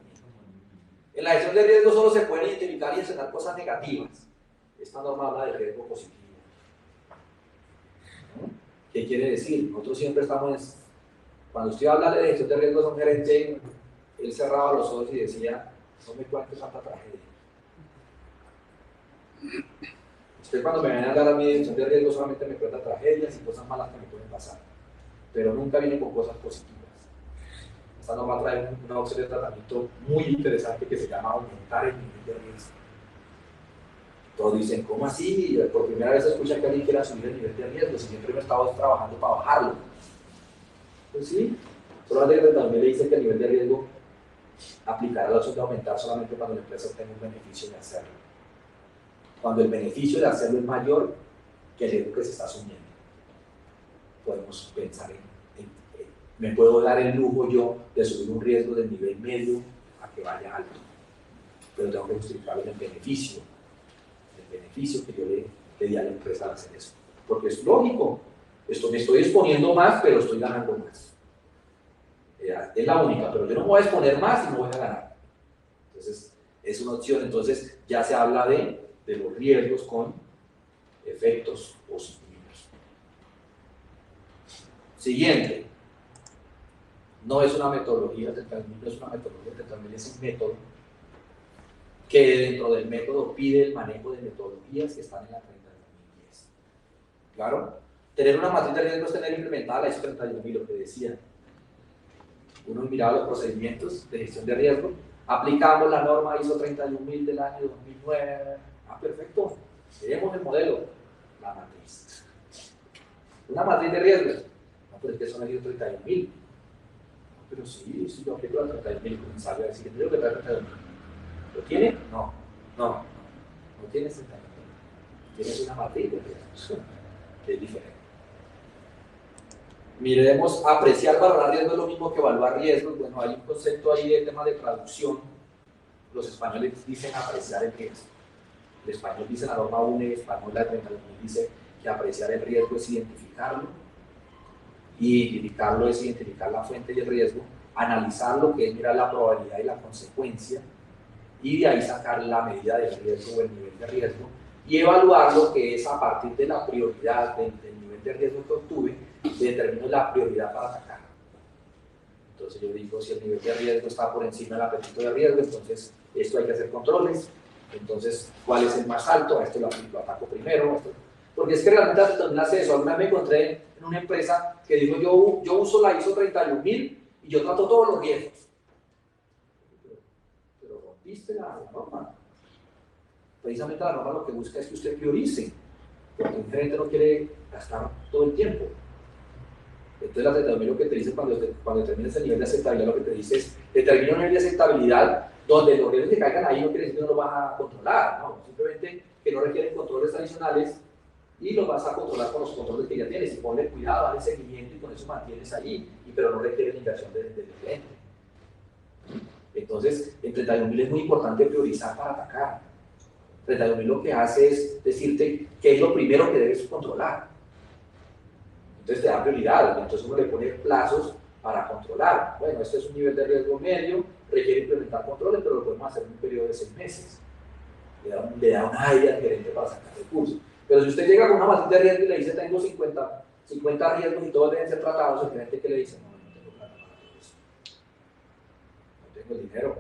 En la gestión de riesgo solo se pueden identificar y enseñar cosas negativas. Esta norma habla de riesgo positivo. ¿No? ¿Qué quiere decir? Nosotros siempre estamos, cuando usted habla de gestión de riesgos a un gerente, él cerraba los ojos y decía, no me cuentes tanta tragedia. Usted cuando me viene a hablar a mí de gestión de riesgo solamente me cuenta tragedias y cosas malas que me pueden pasar, pero nunca viene con cosas positivas. Esta norma trae una opción de tratamiento muy interesante que se llama aumentar el nivel de riesgo. Todos dicen, ¿cómo así? Por primera vez escuchan que alguien quiera subir el nivel de riesgo, si siempre me estaba trabajando para bajarlo. Pues sí, solamente también le dice que el nivel de riesgo aplicará la opción de aumentar solamente cuando la empresa obtenga un beneficio de hacerlo. Cuando el beneficio de hacerlo es mayor que el riesgo que se está asumiendo. Podemos pensar me puedo dar el lujo yo de subir un riesgo del nivel medio a que vaya alto, pero tengo que justificar el beneficio que yo le di a la empresa al hacer eso, porque es lógico, me estoy exponiendo más, pero estoy ganando más. Es la única, pero yo no me voy a exponer más y no voy a ganar. Entonces, es una opción. Entonces, ya se habla de los riesgos con efectos positivos. Siguiente. No es una metodología, no es una metodología, también es un método que dentro del método pide el manejo de metodologías que están en la 31010. ¿Claro? Tener una matriz de riesgo es tener implementada la ISO 31000, lo que decía. Uno miraba los procedimientos de gestión de riesgo, aplicamos la norma ISO 31000 del año 2009. Perfecto. Tenemos el modelo, la matriz. Una matriz de riesgos. No, pero es que son ISO 31000. Pero sí, yo aplico la 31000, comenzaba a decir que tengo que traer 31000. ¿Lo tiene? No tienes 31000. Tienes una matriz de riesgos, que es diferente. Miremos, apreciar, valorar riesgo es lo mismo que evaluar riesgos. Bueno, hay un concepto ahí de tema de traducción. Los españoles dicen apreciar el riesgo. El español dice la norma 1 y el español la 31000 dice que apreciar el riesgo es identificarlo Y identificarlo es identificar la fuente y el riesgo, analizar lo que es mirar la probabilidad y la consecuencia, y de ahí sacar la medida del riesgo o el nivel de riesgo, y evaluar lo que es a partir de la prioridad del nivel de riesgo que obtuve, determino la prioridad para atacar. Entonces yo digo, si el nivel de riesgo está por encima del apetito de riesgo, entonces esto hay que hacer controles. Entonces, ¿cuál es el más alto? A esto lo ataco primero. Esto. Porque es que realmente también hace eso. Alguna vez me encontré en una empresa que dijo, yo uso la ISO 31000 y yo trato todos los riesgos. Pero rompiste la norma. Precisamente la norma lo que busca es que usted priorice. Porque un gerente no quiere gastar todo el tiempo. Entonces la 32000 lo que te dice cuando determinas el nivel de aceptabilidad, lo que te dice es, determina un nivel de aceptabilidad donde los riesgos que caigan ahí no quiere decir que no los vas a controlar, ¿no? Simplemente que no requieren controles adicionales y los vas a controlar con los controles que ya tienes, y ponle cuidado, dale seguimiento y con eso mantienes ahí, pero no requiere la inversión del cliente. Entonces, en 31000 es muy importante priorizar para atacar. 31000 lo que hace es decirte qué es lo primero que debes controlar. Entonces te da prioridad, entonces uno le pone plazos para controlar. Bueno, este es un nivel de riesgo medio, requiere implementar controles, pero lo podemos hacer en un periodo de 6 meses. Le da un aire al gerente para sacar recursos. Pero si usted llega con una matriz de riesgo y le dice tengo 50 riesgos y todos deben ser tratados, el gerente que le dice, no tengo plata para todo eso. No tengo el dinero,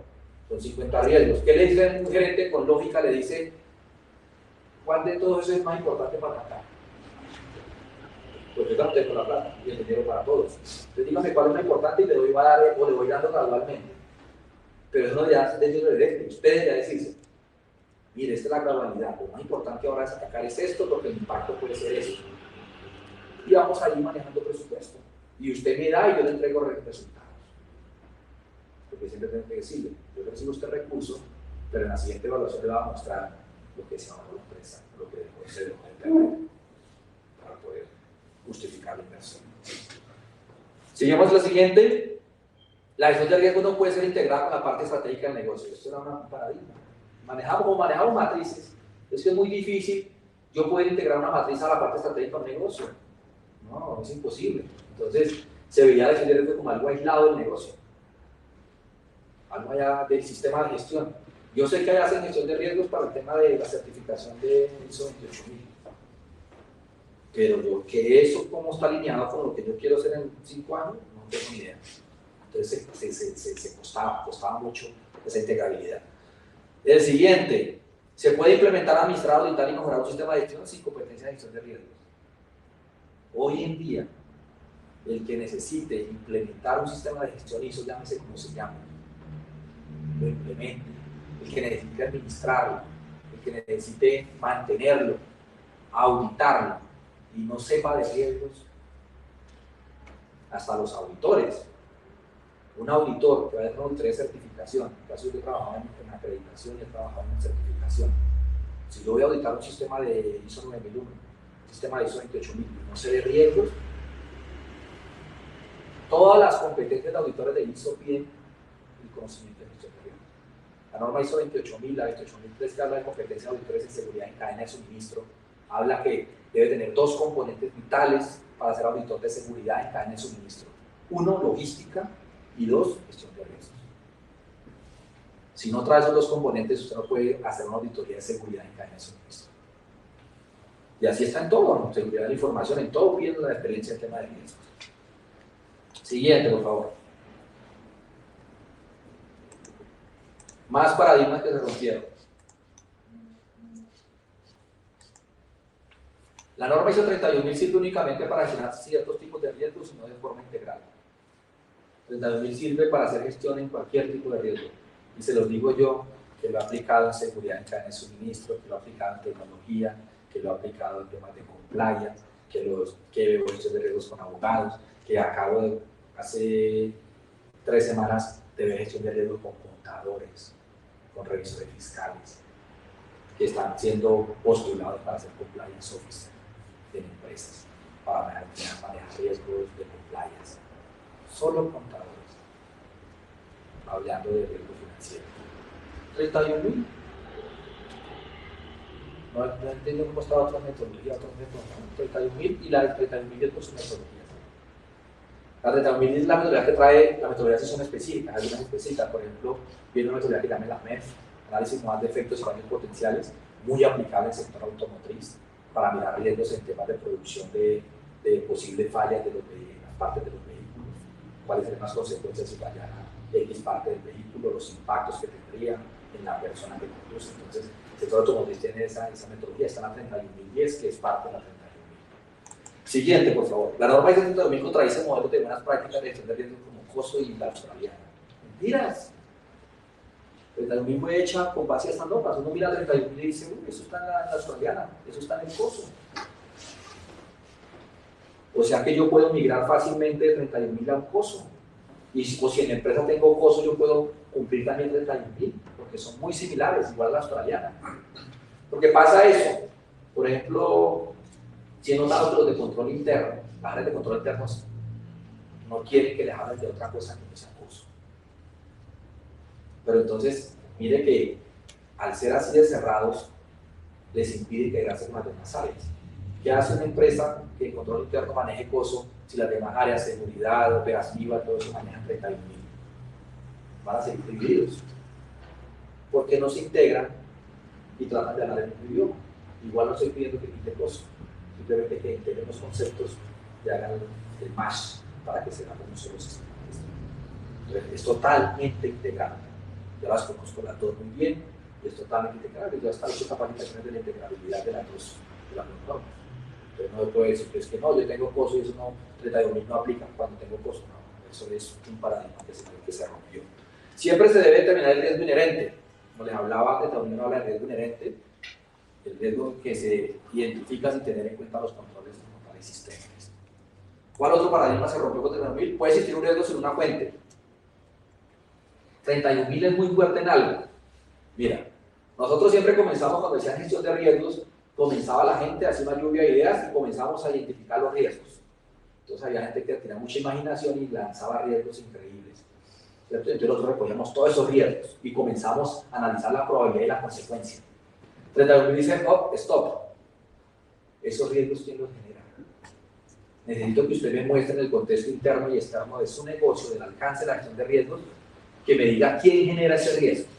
son 50 riesgos. ¿Qué le dice un gerente con lógica? Le dice, ¿cuál de todo eso es más importante para tratar? Pues yo también tengo la plata y el dinero para todos. Entonces dígame cuál es lo importante y le doy a dar o le voy dando gradualmente. Pero eso no ya es de directo. Ustedes ya decirse, mire, esta es la gradualidad. Lo más importante ahora es atacar es esto porque el impacto puede ser esto. Y vamos a ir manejando presupuesto. Y usted me da y yo le entrego resultados. Porque siempre tengo que decirle, yo le recibo este recurso, pero en la siguiente evaluación le va a mostrar lo que se ahorró la empresa, lo que dejó de ser para poder justificar la inversión. Sigamos la siguiente. La gestión de riesgo no puede ser integrada con la parte estratégica del negocio. Esto era un paradigma. Manejamos matrices. Es que es muy difícil yo poder integrar una matriz a la parte estratégica del negocio. No, es imposible. Entonces, se veía la gestión de riesgo como algo aislado del negocio. Algo allá del sistema de gestión. Yo sé que hay hacen gestión de riesgos para el tema de la certificación de ISO 28000. Pero yo, que eso cómo está alineado con lo que yo quiero hacer en 5 años, no tengo ni idea. Entonces se costaba mucho esa integrabilidad. El siguiente, se puede implementar, administrar, auditar y mejorar un sistema de gestión sin competencia de gestión de riesgos. Hoy en día, el que necesite implementar un sistema de gestión ISO, llámese como se llama, lo implemente. El que necesite administrarlo, el que necesite mantenerlo, auditarlo y no sepa de riesgos, hasta los auditores. Un auditor que vaya a hacer una auditoría de certificación, en caso yo trabajaba en acreditación y he trabajado en certificación. Si yo voy a auditar un sistema de ISO 9001, un sistema de ISO 28000, no sé de riesgos, todas las competencias de auditores de ISO piden el conocimiento de gestión de riesgos. La norma ISO 28000, la 28003, que habla de competencia de auditores en seguridad en cadena de suministro, habla que debe tener 2 componentes vitales para ser auditor de seguridad en cadena de suministro. 1, logística, y 2, gestión de riesgos. Si no trae esos 2 componentes, usted no puede hacer una auditoría de seguridad en cadena de suministro. Y así está en todo, ¿no? Seguridad de la información, en todo piden la experiencia en tema de riesgos. Siguiente, por favor. Más paradigmas que se rompieron. La norma ISO 31000 sirve únicamente para gestionar ciertos tipos de riesgos y no de forma integral. 31000 sirve para hacer gestión en cualquier tipo de riesgo. Y se los digo yo, que lo he aplicado en seguridad en cadena de suministro, que lo he aplicado en tecnología, que lo he aplicado en temas de compliance, que veo gestión de riesgos con abogados, que acabo de, hace 3 semanas, de ver gestión de riesgos con contadores, con revisores fiscales, que están siendo postulados para ser compliance officer de empresas, para manejar riesgos de compliance. Solo contadores, hablando de riesgo financiero. 31.000. No entiendo cómo está otra metodología, 31.000 y la de 31.000 por su metodología. La 31.000 es la metodología que trae, la metodología de sesión específica, algunas específicas, por ejemplo, viene una metodología que se llama la MEF, análisis manual de efectos y daños potenciales, muy aplicable en el sector automotriz, para mirar riesgos en temas de producción de posibles fallas de las partes de los vehículos, cuáles serían las consecuencias si fallara X parte del vehículo, los impactos que tendría en la persona que conduce. Entonces, el sector automotriz tiene esa metodología, está en la 31.010, que es parte de la 31.000. Siguiente, por favor. La norma ISO 32000 contradice modelos de buenas prácticas de gestión de riesgos como COSO y la australiana. Mentiras. 31.000 fue hecha con base a estas normas. Uno mira 31.000 y dice, uy, eso está en la australiana, eso está en el COSO. O sea que yo puedo migrar fácilmente de 31.000 a un COSO. O si en la empresa tengo COSO, yo puedo cumplir también 31.000, porque son muy similares, igual a la australiana. Porque pasa eso. Por ejemplo, si he notado que los de control interno, las áreas de control interno no quieren que les hablen de otra cosa que no sea COSO. Pero entonces, mire que al ser así de cerrados, les impide integrarse con las demás áreas. ¿Qué hace una empresa que el control interno maneje COSO si las demás áreas, seguridad, operativa, todo eso manejan 31.000? Van a seguir divididos. Porque no se integran y tratan de hablar el mismo idioma. Igual no estoy pidiendo que quite COSO, simplemente que integren los conceptos y hagan el match para que se hagan un solo sistema. Entonces, es totalmente integrado. Ya las conozco las dos muy bien, y es totalmente integrable. Ya están las capacitaciones de la integrabilidad de las dos normas. Pero no puede decir que es que no, yo tengo COSO y eso no, 32.000 no aplica cuando tengo COSO. No, eso es un paradigma que se rompió. Siempre se debe determinar el riesgo inherente. Como les hablaba, 32.000 habla de riesgo inherente, el riesgo que se identifica sin tener en cuenta los controles existentes. ¿Cuál otro paradigma se rompió con 32.000? Puede existir un riesgo sin una fuente. 31.000 es muy fuerte en algo. Mira, nosotros siempre comenzamos cuando decían gestión de riesgos, comenzaba la gente a hacer una lluvia de ideas y comenzamos a identificar los riesgos. Entonces había gente que tenía mucha imaginación y lanzaba riesgos increíbles. ¿Cierto? Entonces nosotros recogíamos todos esos riesgos y comenzamos a analizar la probabilidad y la consecuencia. 31.000 dice, oh, stop. Esos riesgos, ¿quién los genera? Necesito que usted me muestre en el contexto interno y externo de su negocio, del alcance de la gestión de riesgos, que me diga quién genera ese riesgo.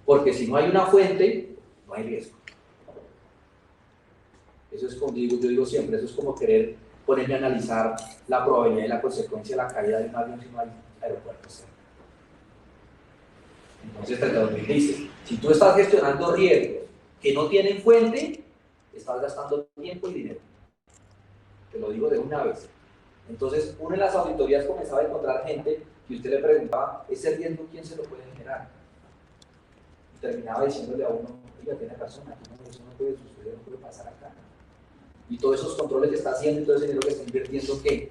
Porque si no hay una fuente, no hay riesgo. Eso es como yo digo siempre, eso es como querer ponerme a analizar la probabilidad y la consecuencia de la caída de un avión si no hay aeropuertos cerca. Entonces, 32.000 dice, si tú estás gestionando riesgos que no tienen fuente, estás gastando tiempo y dinero. Te lo digo de una vez. Entonces, una de las auditorías comenzaba a encontrar gente y usted le preguntaba, ¿ese riesgo quién se lo puede generar? Y terminaba diciéndole a uno, oiga, tiene razón, aquí no, eso no puede suceder, no puede pasar acá. Y todos esos controles que está haciendo y todo ese dinero que está invirtiendo, ¿qué?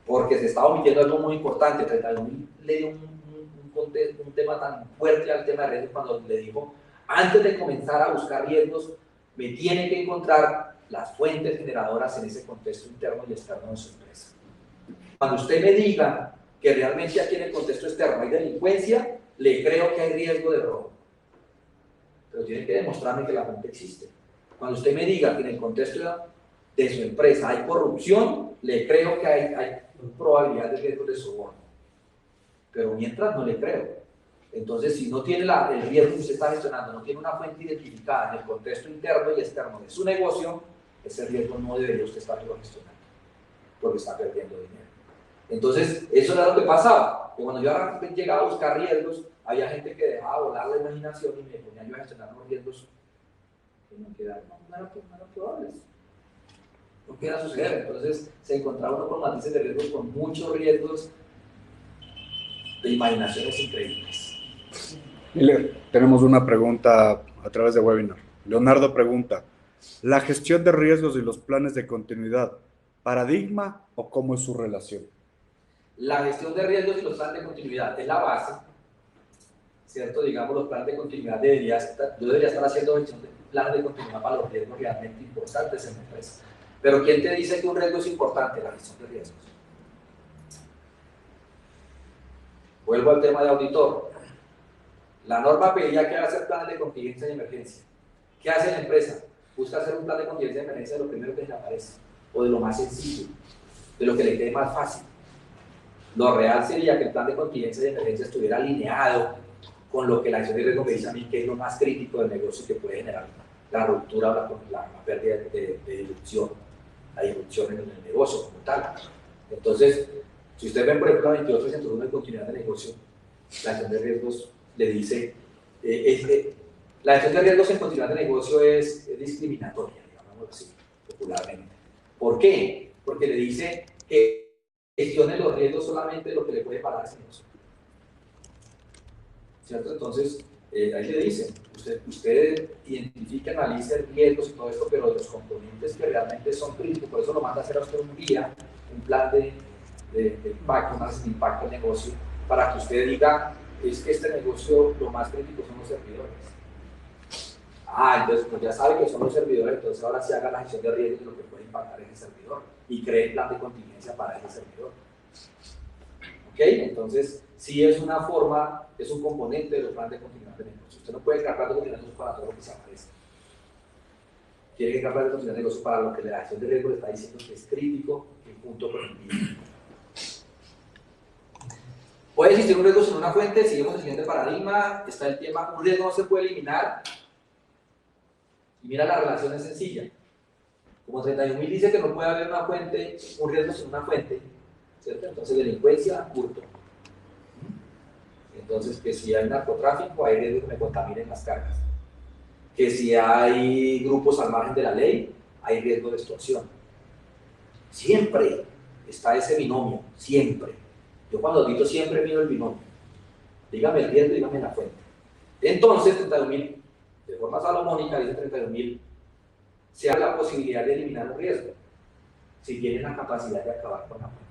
Porque se estaba omitiendo algo muy importante. 31.000 le dio un tema tan fuerte al tema de riesgos cuando le dijo, antes de comenzar a buscar riesgos, me tiene que encontrar las fuentes generadoras en ese contexto interno y externo de su empresa. Cuando usted me diga que realmente aquí en el contexto externo hay delincuencia, le creo que hay riesgo de robo. Pero tiene que demostrarme que la fuente existe. Cuando usted me diga que en el contexto de su empresa hay corrupción, le creo que hay probabilidad de riesgo de soborno. Pero mientras no le creo. Entonces, si no tiene el riesgo que usted está gestionando, no tiene una fuente identificada en el contexto interno y externo de su negocio, ese riesgo no debería usted estarlo gestionando, porque está perdiendo dinero. Entonces, eso era lo que pasaba. Que cuando yo llegaba a buscar riesgos, había gente que dejaba volar la imaginación y me ponía yo a gestionar unos riesgos que no eran probables. No queda suceder. Entonces, se encontraba uno con matices de riesgos, con muchos riesgos de imaginaciones increíbles. Miller, tenemos una pregunta a través de webinar. Leonardo pregunta, ¿la gestión de riesgos y los planes de continuidad, paradigma o cómo es su relación? La gestión de riesgos y los planes de continuidad es la base, ¿cierto? Digamos, los planes de continuidad yo debería estar haciendo gestión de planes de continuidad para los riesgos realmente importantes en la empresa. Pero ¿quién te dice que un riesgo es importante? La gestión de riesgos. Vuelvo al tema de auditor. La norma pedía que hacer planes de contingencia y emergencia. ¿Qué hace la empresa? Busca hacer un plan de contingencia y emergencia de lo primero que le aparece, o de lo más sencillo, de lo que le quede más fácil. Lo real sería que el plan de contingencia y de emergencia estuviera alineado con lo que la gestión de riesgo me dice a mí que es lo más crítico del negocio que puede generar la ruptura o la pérdida de irrupción, la irrupción en el negocio como tal. Entonces, si ustedes ven, por ejemplo, la 22.301 de continuidad de negocio, la gestión de riesgos le dice, la gestión de riesgos en continuidad de negocio es discriminatoria, digamos así, popularmente. ¿Por qué? Porque le dice que gestione los riesgos solamente lo que le puede pagar ese negocio. ¿Cierto? Entonces, ahí le dicen, usted identifica, analiza riesgos y todo esto, pero los componentes que realmente son críticos, por eso lo manda a hacer a usted un guía, un plan de impacto, un análisis de impacto del negocio, para que usted diga, es que este negocio lo más crítico son los servidores. Entonces pues ya sabe que son los servidores, entonces ahora sí haga la gestión de riesgos de lo que puede impactar en ese servidor y cree el plan de contingencia para ese servidor. ¿Ok? Entonces, sí es una forma, es un componente de los planes de continuidad de negocio. Usted no puede cargar de continuidad de negocio para todo lo que se aparece. Tiene que cargar de continuidad de negocio para lo que la gestión de riesgos le está diciendo que es crítico y junto con el mismo. Puede existir un riesgo sin una fuente, seguimos el siguiente paradigma, está el tema, un riesgo no se puede eliminar. Y mira, la relación es sencilla. Como 31.000 dice que no puede haber una fuente, un riesgo sin una fuente, ¿cierto? Entonces, delincuencia, hurto. Entonces, que si hay narcotráfico, hay riesgo que me contaminen las cargas. Que si hay grupos al margen de la ley, hay riesgo de extorsión. Siempre está ese binomio, siempre. Yo cuando audito siempre miro el binomio. Dígame el riesgo, dígame la fuente. Entonces, 31.000, de forma salomónica, dice 31.000, se da la posibilidad de eliminar el riesgo, si tienen la capacidad de acabar con la fuente.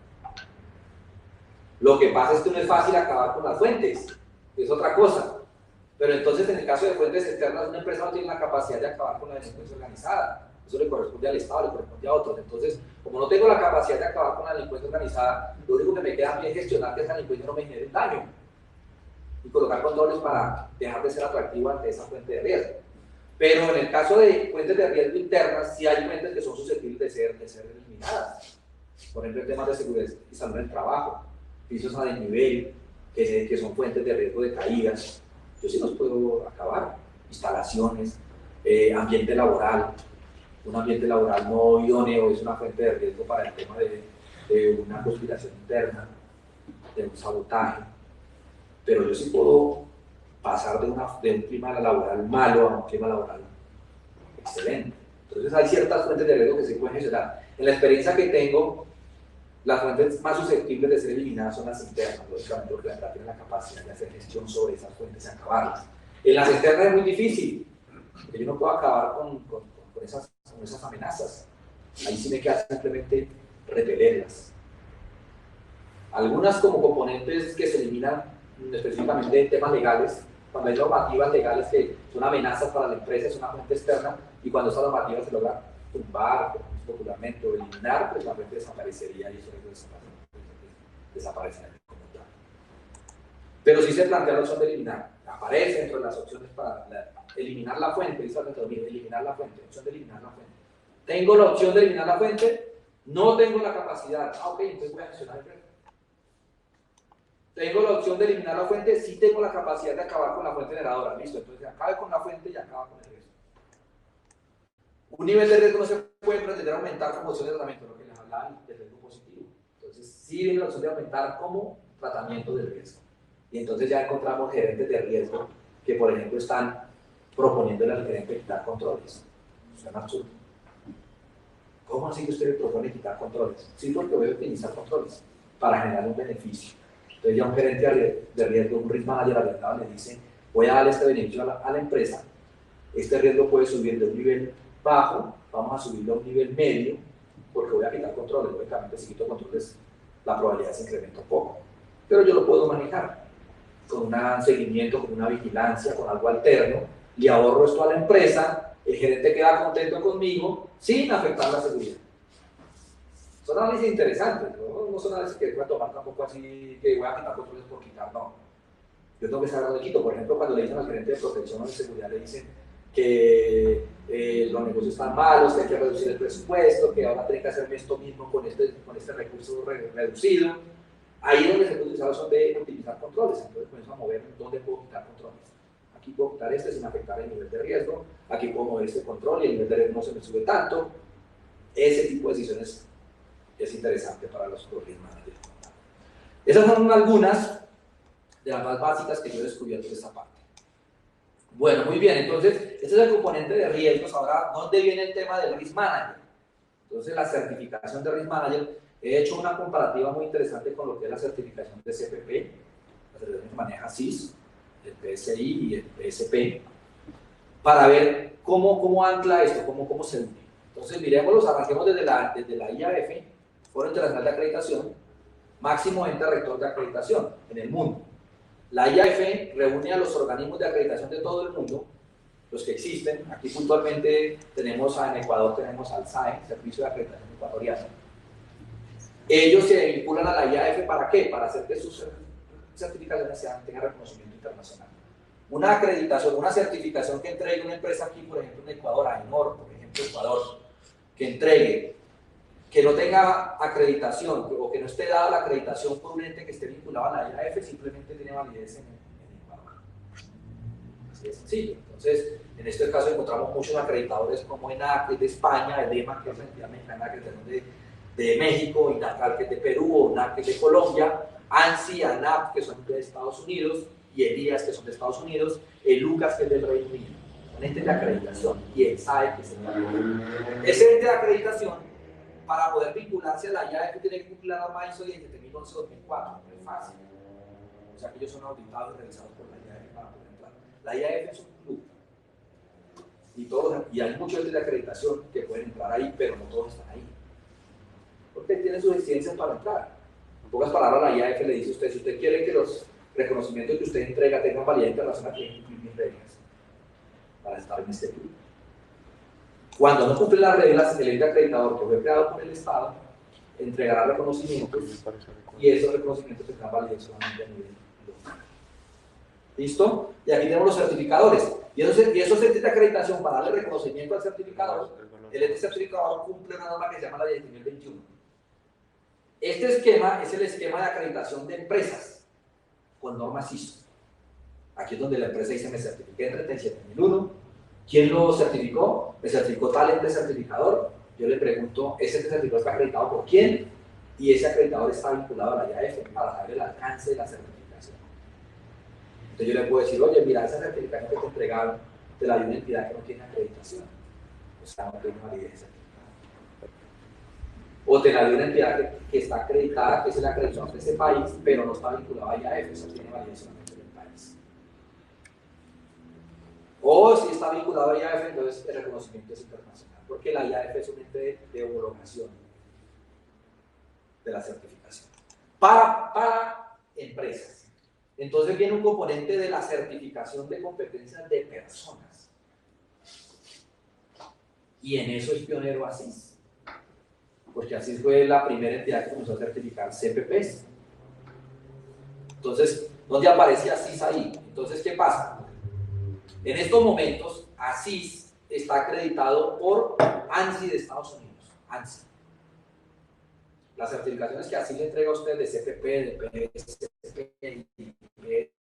Lo que pasa es que no es fácil acabar con las fuentes, es otra cosa. Pero entonces, en el caso de fuentes externas, una empresa no tiene la capacidad de acabar con la delincuencia organizada. Eso le corresponde al Estado, le corresponde a otros. Entonces, como no tengo la capacidad de acabar con la delincuencia organizada, lo único que me queda bien es gestionar que esa delincuencia no me genere daño y colocar controles para dejar de ser atractivo ante esa fuente de riesgo. Pero en el caso de fuentes de riesgo internas, sí hay fuentes que son susceptibles de ser eliminadas. Por ejemplo, en temas de seguridad y salud en el trabajo, pisos a desnivel, que son fuentes de riesgo de caídas. Yo sí los puedo acabar. Instalaciones, ambiente laboral. Un ambiente laboral no idóneo es una fuente de riesgo para el tema de una conspiración interna, de un sabotaje. Pero yo sí puedo pasar de un clima laboral malo a un clima laboral excelente. Entonces hay ciertas fuentes de riesgo que se pueden gestionar. En la experiencia que tengo, las fuentes más susceptibles de ser eliminadas son las internas, lógicamente, porque la tienen la capacidad de hacer gestión sobre esas fuentes y acabarlas. En las externas es muy difícil, porque yo no puedo acabar con esas amenazas. Ahí sí me queda simplemente repelerlas. Algunas como componentes que se eliminan específicamente en temas legales, cuando hay normativas legales que son amenazas para la empresa, es una fuente externa, y cuando esa normativa se logra tumbar, popularmente, o eliminar, pues la fuente desaparecería y eso desaparecería como tal. Pero si se plantea la opción de eliminar, aparece dentro de las opciones para eliminar la fuente, dice eliminar la fuente, opción de eliminar la fuente. Tengo la opción de eliminar la fuente, no tengo la capacidad, ok, entonces voy a gestionar el riesgo. Tengo la opción de eliminar la fuente, sí tengo la capacidad de acabar con la fuente generadora, listo, entonces acabe con la fuente y acaba con el riesgo. Un nivel de riesgo no se puede pretender aumentar como opción de tratamiento, lo que les hablaba del riesgo positivo. Entonces sí viene la opción de aumentar como tratamiento del riesgo. Y entonces ya encontramos gerentes de riesgo que, por ejemplo, están proponiéndole al gerente quitar controles. Suena absurdo. ¿Cómo así que usted le propone quitar controles? Sí, porque voy a utilizar controles para generar un beneficio. Entonces ya un gerente de riesgo, un risk manager alienado le dice, voy a darle este beneficio a la empresa, este riesgo puede subir de un nivel bajo, vamos a subirlo a un nivel medio, porque voy a quitar controles. Lógicamente, si quito controles, la probabilidad se incrementa un poco, pero yo lo puedo manejar con un seguimiento, con una vigilancia, con algo alterno, le ahorro esto a la empresa, el gerente queda contento conmigo sin afectar la seguridad. Son análisis interesantes, no son análisis que voy a tomar tampoco así, que voy a quitar controles por quitar, no. Yo tengo que saber dónde quito. Por ejemplo, cuando le dicen al gerente de protección o de seguridad, le dicen que los negocios están malos, que hay que reducir el presupuesto, que ahora tienen que hacerme esto mismo con este recurso reducido. Ahí es donde se puede utilizar son de utilizar controles, entonces comienzo a mover dónde puedo quitar controles. Aquí puedo quitar este sin afectar el nivel de riesgo, aquí puedo mover este control y el nivel de riesgo no se me sube tanto. Ese tipo de decisiones es interesante para los risk managers. Esas son algunas de las más básicas que yo he descubierto de esta parte. Bueno, muy bien, entonces, este es el componente de riesgos. Ahora, ¿dónde viene el tema del risk manager? Entonces, la certificación de risk manager, he hecho una comparativa muy interesante con lo que es la certificación de CPP, la certificación que maneja CIS, el PSI y el PSP, para ver cómo ancla esto, cómo se une. Entonces, miremoslos, arranquemos desde la IAF, Foro Internacional de Acreditación, máximo ente rector de acreditación en el mundo. La IAF reúne a los organismos de acreditación de todo el mundo, los que existen. Aquí puntualmente tenemos en Ecuador, tenemos al SAE, Servicio de Acreditación Ecuatoriano. Ellos se vinculan a la IAF, ¿para qué? Para hacer que sus certificaciones tengan reconocimiento internacional. Una acreditación, una certificación que entregue una empresa aquí, por ejemplo en Ecuador, AENOR, por ejemplo Ecuador, que entregue, que no tenga acreditación o que no esté dada la acreditación por un ente que esté vinculado a la IAF, simplemente tiene validez en Ecuador. Así de sencillo. Entonces, en este caso encontramos muchos acreditadores como ENAC, que es de España, el EMA, que es la entidad mexicana de acreditación de México, INACAL, que es de Perú, o NAC, que es de Colombia, ANSI, ANAP, que son de Estados Unidos, y ELIAS, que son de Estados Unidos, el LUCAS, que es del Reino Unido. Un ente de acreditación, y el SAE, que es el de ese ente de acreditación, para poder vincularse a la IAF, tiene que cumplir la norma ISO 17011-2004, no es fácil. O sea que ellos son auditados y revisados por la IAF para poder entrar. La IAF es un club. Y hay muchos entes de acreditación que pueden entrar ahí, pero no todos están ahí. Porque tienen sus exigencias para entrar. En pocas palabras, la IAF le dice a usted, si usted quiere que los reconocimientos que usted entrega tengan validez internacional, tiene que cumplir mis reglas para estar en este club. Cuando no cumple las reglas, el ente acreditador que fue creado por el Estado entregará reconocimientos y esos reconocimientos tendrán validez solamente a nivel local. ¿Listo? Y aquí tenemos los certificadores. Y esos entes de acreditación, para darle reconocimiento al certificador, el ente certificador cumple una norma que se llama la 10.021. Este esquema es el esquema de acreditación de empresas con normas ISO. Aquí es donde la empresa dice: me certifiqué en 37001. ¿Quién lo certificó? Me certificó tal ente certificador. Yo le pregunto, ¿ese ente certificador está acreditado por quién? Y ese acreditador está vinculado a la IAF para saber el alcance de la certificación. Entonces yo le puedo decir: oye, mira, esa certificación que te entregaron te la dio una entidad que no tiene acreditación, o sea, no tiene validez certificada. O te la dio una entidad que está acreditada, que es la acreditación de ese país, pero no está vinculada a IAF, eso tiene validez solamente del país. O si está vinculado a IAF, entonces el reconocimiento es internacional, porque la IAF es un ente de homologación de la certificación para empresas. Entonces viene un componente de la certificación de competencias de personas, y en eso es pionero ASIS, porque ASIS fue la primera entidad que comenzó a certificar CPPs. Entonces, ¿dónde aparece ASIS ahí? Entonces, ¿qué pasa? En estos momentos, ASIS está acreditado por ANSI de Estados Unidos. ANSI. Las certificaciones que ASIS le entrega a usted de CPP, de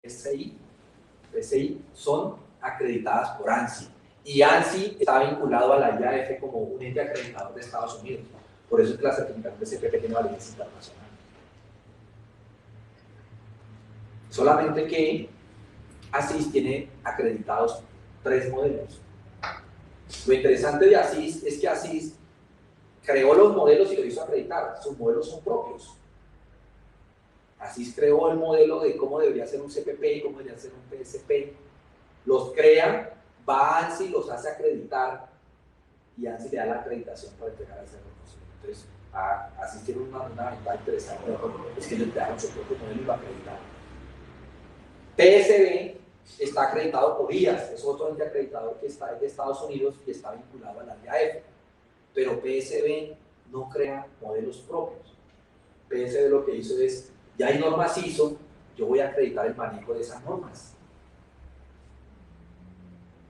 PSP y PSI son acreditadas por ANSI. Y ANSI está vinculado a la IAF como un ente acreditador de Estados Unidos. Por eso es que la certificación de CPP tiene validez internacional. Solamente que ASIS tiene acreditados 3 modelos. Lo interesante de ASIS es que ASIS creó los modelos y lo hizo acreditar. Sus modelos son propios. ASIS creó el modelo de cómo debería ser un CPP y cómo debería ser un PSP. Los crea, va a ANSI, los hace acreditar y ANSI le da la acreditación para entregar ese reconocimiento. Entonces, ASIS tiene una ventaja interesante, es que ellos crearon su propio modelo y lo acreditaron. PSB está acreditado por IAS, es otro ente acreditador que está de Estados Unidos y está vinculado a la IAF, pero PSB no crea modelos propios. PSB lo que hizo es: ya hay normas ISO, yo voy a acreditar el manejo de esas normas.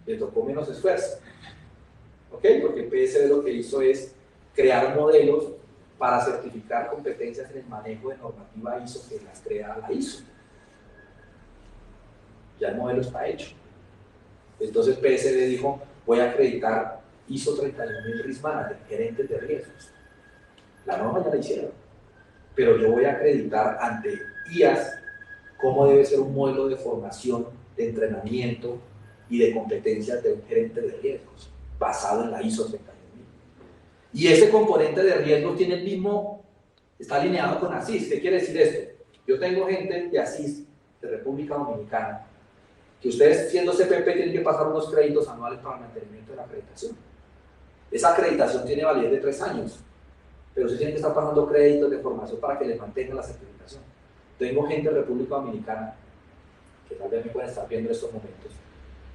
Le tocó menos esfuerzo. ¿ok? Porque PSD lo que hizo es crear modelos para certificar competencias en el manejo de normativa ISO que las crea la ISO. Ya el modelo está hecho. Entonces PSD dijo, voy a acreditar ISO 31000 Risk Manager, gerentes de riesgos. La norma ya la hicieron, pero yo voy a acreditar ante IAS cómo debe ser un modelo de formación, de entrenamiento y de competencias de un gerente de riesgos, basado en la ISO 31000. Y ese componente de riesgo tiene el mismo, está alineado con ASIS. ¿Qué quiere decir esto? Yo tengo gente de ASIS, de República Dominicana, que ustedes siendo CPP tienen que pasar unos créditos anuales para el mantenimiento de la acreditación. Esa acreditación tiene validez de 3 años, pero ustedes tienen que estar pasando créditos de formación para que les mantengan la certificación. Tengo gente de República Dominicana, que tal vez me pueden estar viendo en estos momentos,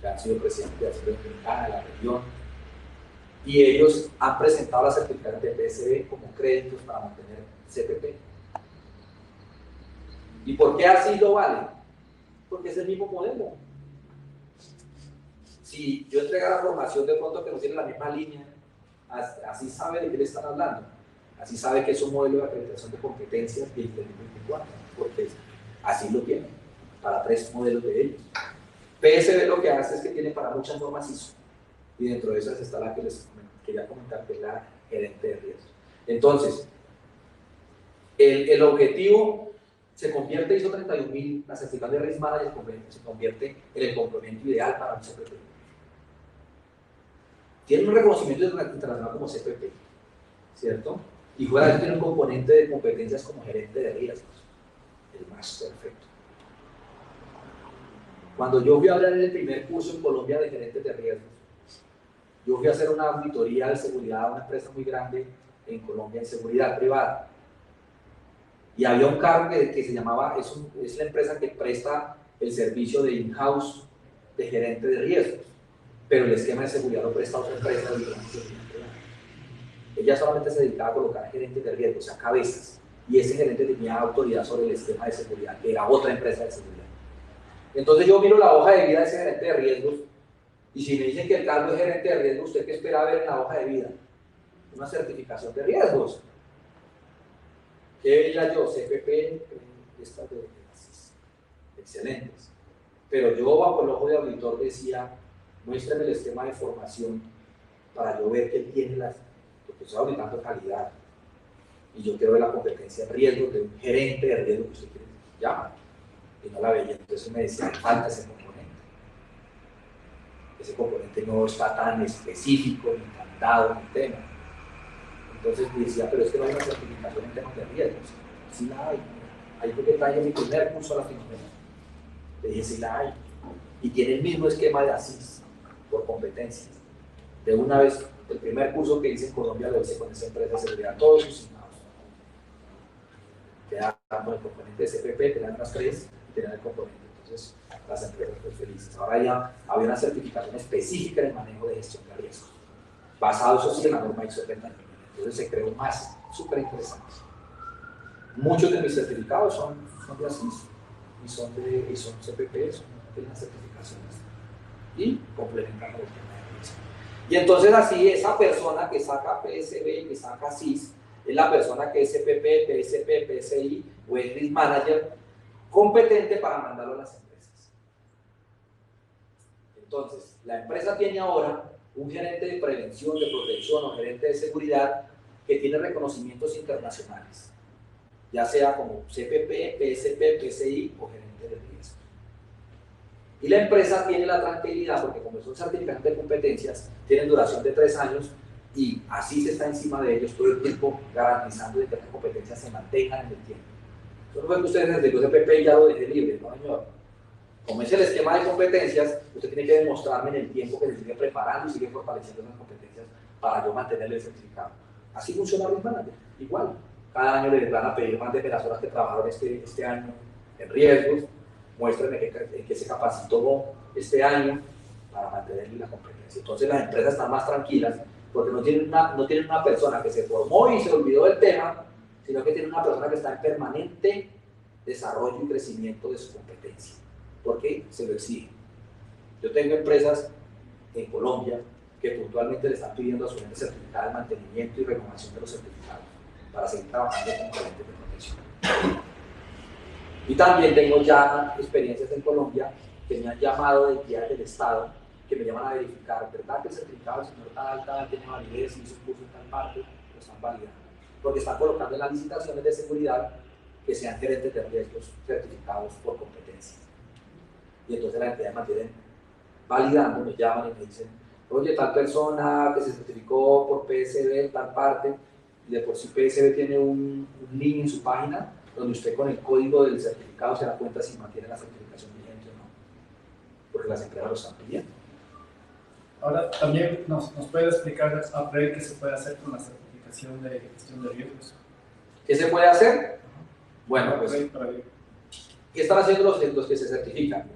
que han sido presidentes de ASIS Dominicana, de la región, y ellos han presentado las certificaciones de PSB como créditos para mantener CPP. ¿Y por qué así lo vale? Porque es el mismo modelo. Si yo entregara formación de pronto que no tiene la misma línea, así sabe de qué le están hablando. Así sabe que es un modelo de acreditación de competencias del 2024, porque así lo tiene, para 3 modelos de ellos. PSB lo que hace es que tiene para muchas normas ISO, y dentro de esas está la que les quería comentar, que es la gerente de riesgos. Entonces, el objetivo se convierte, ISO 31000, la certificación de Risk Manager se convierte en el complemento ideal para un CPP. Tiene un reconocimiento internacional como CPP, ¿cierto? Y fuera de eso tiene un componente de competencias como gerente de riesgos, el más perfecto. Cuando yo fui a hablar en el primer curso en Colombia de gerentes de riesgos, yo fui a hacer una auditoría de seguridad a una empresa muy grande en Colombia, en seguridad privada. Y había un cargo que se llamaba, es la empresa que presta el servicio de in-house de gerente de riesgos, pero el esquema de seguridad lo presta otra empresa de seguridad. Ella solamente se dedicaba a colocar gerentes de riesgos, o sea, cabezas, y ese gerente tenía autoridad sobre el esquema de seguridad, que era otra empresa de seguridad. Entonces yo miro la hoja de vida de ese gerente de riesgos, y si me dicen que el cargo es gerente de riesgos, ¿usted qué espera ver en la hoja de vida? Una certificación de riesgos. ¿Qué veía yo? CPP, estas de ASIS, excelentes. Pero yo bajo el ojo de auditor decía, muéstrame el esquema de formación para yo ver que él tiene las, porque estoy auditando calidad, y yo quiero ver la competencia de riesgo de un gerente de riesgo que usted quiere llamar, y no la veía. Entonces me decía, falta ese componente. Ese componente no está tan específico ni tan dado en el tema. Entonces me decía, pero es que no hay una certificación en temas de riesgos. Sí la hay. Ahí fue que traje mi primer curso a Latinoamérica. Le dije, sí la hay. Y tiene el mismo esquema de ASIS, por competencias. De una vez, el primer curso que hice en Colombia lo hice con esa empresa de seguridad, todos sus signados. Quedaban con el componente de CPP, tenían unas 3 y tenían el componente. Entonces, las empresas pues felices. Ahora ya había una certificación específica en el manejo de gestión de riesgos, basado eso sí en la norma ISO 31000. Entonces se creó más, súper interesante. Muchos de mis certificados son de ASIS y son CPP, son de las certificaciones y complementan el tema de riesgo. Y entonces así esa persona que saca PSB, que saca ASIS, es la persona que es CPP, PSP, PSI o es Risk Manager competente para mandarlo a las empresas. Entonces, la empresa tiene ahora un gerente de prevención, de protección o gerente de seguridad que tiene reconocimientos internacionales, ya sea como CPP, PSP, PSI o gerente de riesgo. Y la empresa tiene la tranquilidad, porque como son certificados de competencias, tienen duración de 3 años y así se está encima de ellos todo el tiempo garantizando de que las competencias se mantengan en el tiempo. Eso no fue que ustedes desde el CPP ya lo dejé libre, no señor. Como es el esquema de competencias, usted tiene que demostrarme en el tiempo que se sigue preparando y sigue fortaleciendo esas competencias para yo mantenerle el certificado. Así funciona Risk Manager, igual. Cada año les van a pedir más de las horas que trabajaron este año en riesgos, muéstrenme en qué se capacitó este año para mantenerle la competencia. Entonces las empresas están más tranquilas porque no tienen una persona que se formó y se olvidó del tema, sino que tienen una persona que está en permanente desarrollo y crecimiento de su competencia, porque se lo exigen. Yo tengo empresas en Colombia que puntualmente le están pidiendo a su gente certificada el mantenimiento y renovación de los certificados para seguir trabajando con gerentes de protección. Y también tengo ya experiencias en Colombia que me han llamado de entidades del Estado que me llaman a verificar, ¿verdad que el certificado del señor tal tiene validez y hizo un curso en tal parte? Lo están validando. Porque están colocando en las licitaciones de seguridad que sean gerentes de riesgos certificados por competencia. Y entonces las entidades mantienen validando, me llaman y me dicen, oye, tal persona que se certificó por PSB en tal parte, y de por sí PSB tiene un link en su página donde usted con el código del certificado se da cuenta si mantiene la certificación vigente o no, porque las empresas lo están pidiendo. Ahora, también nos puede explicar a Fred qué se puede hacer con la certificación de gestión de riesgos. ¿Qué se puede hacer? Bueno, pues, Para ¿qué están haciendo los que se certifican?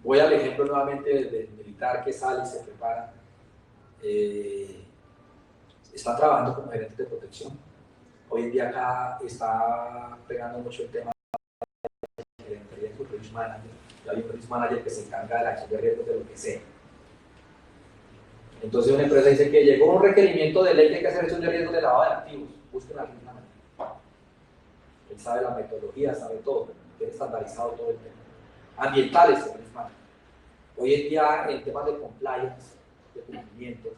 Voy al ejemplo nuevamente del militar que sale y se prepara. Está trabajando como gerente de protección. Hoy en día acá está pegando mucho el tema de gerente de riesgo, risk manager. Hay un risk manager que se encarga de la gestión de riesgos de lo que sea. Entonces una empresa dice que llegó un requerimiento de ley que hay que hacer gestión de riesgos de lavado de activos. Busquen al risk manager. Él sabe la metodología, sabe todo, tiene estandarizado todo el tema. Ambientales, el risk manager. Hoy en día, en temas de compliance, de cumplimiento,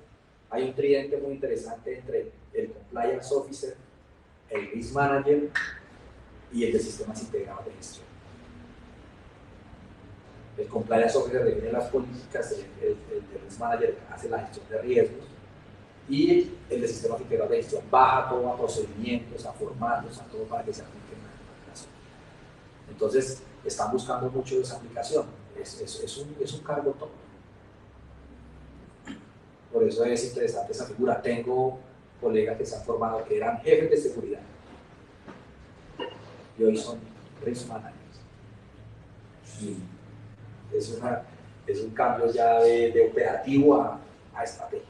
hay un tridente muy interesante entre el compliance officer, el risk manager y el de sistemas integrados de gestión. El compliance officer define las políticas, el de risk manager hace la gestión de riesgos y el de sistemas integrados de gestión baja todo a procedimientos, a formatos, a todo para que se aplique en la aplicación. Entonces, están buscando mucho esa aplicación. Es un cargo top. Por eso es interesante esa figura. Tengo colegas que se han formado que eran jefes de seguridad y hoy son risk managers. Es un cambio ya de operativo a estratégico.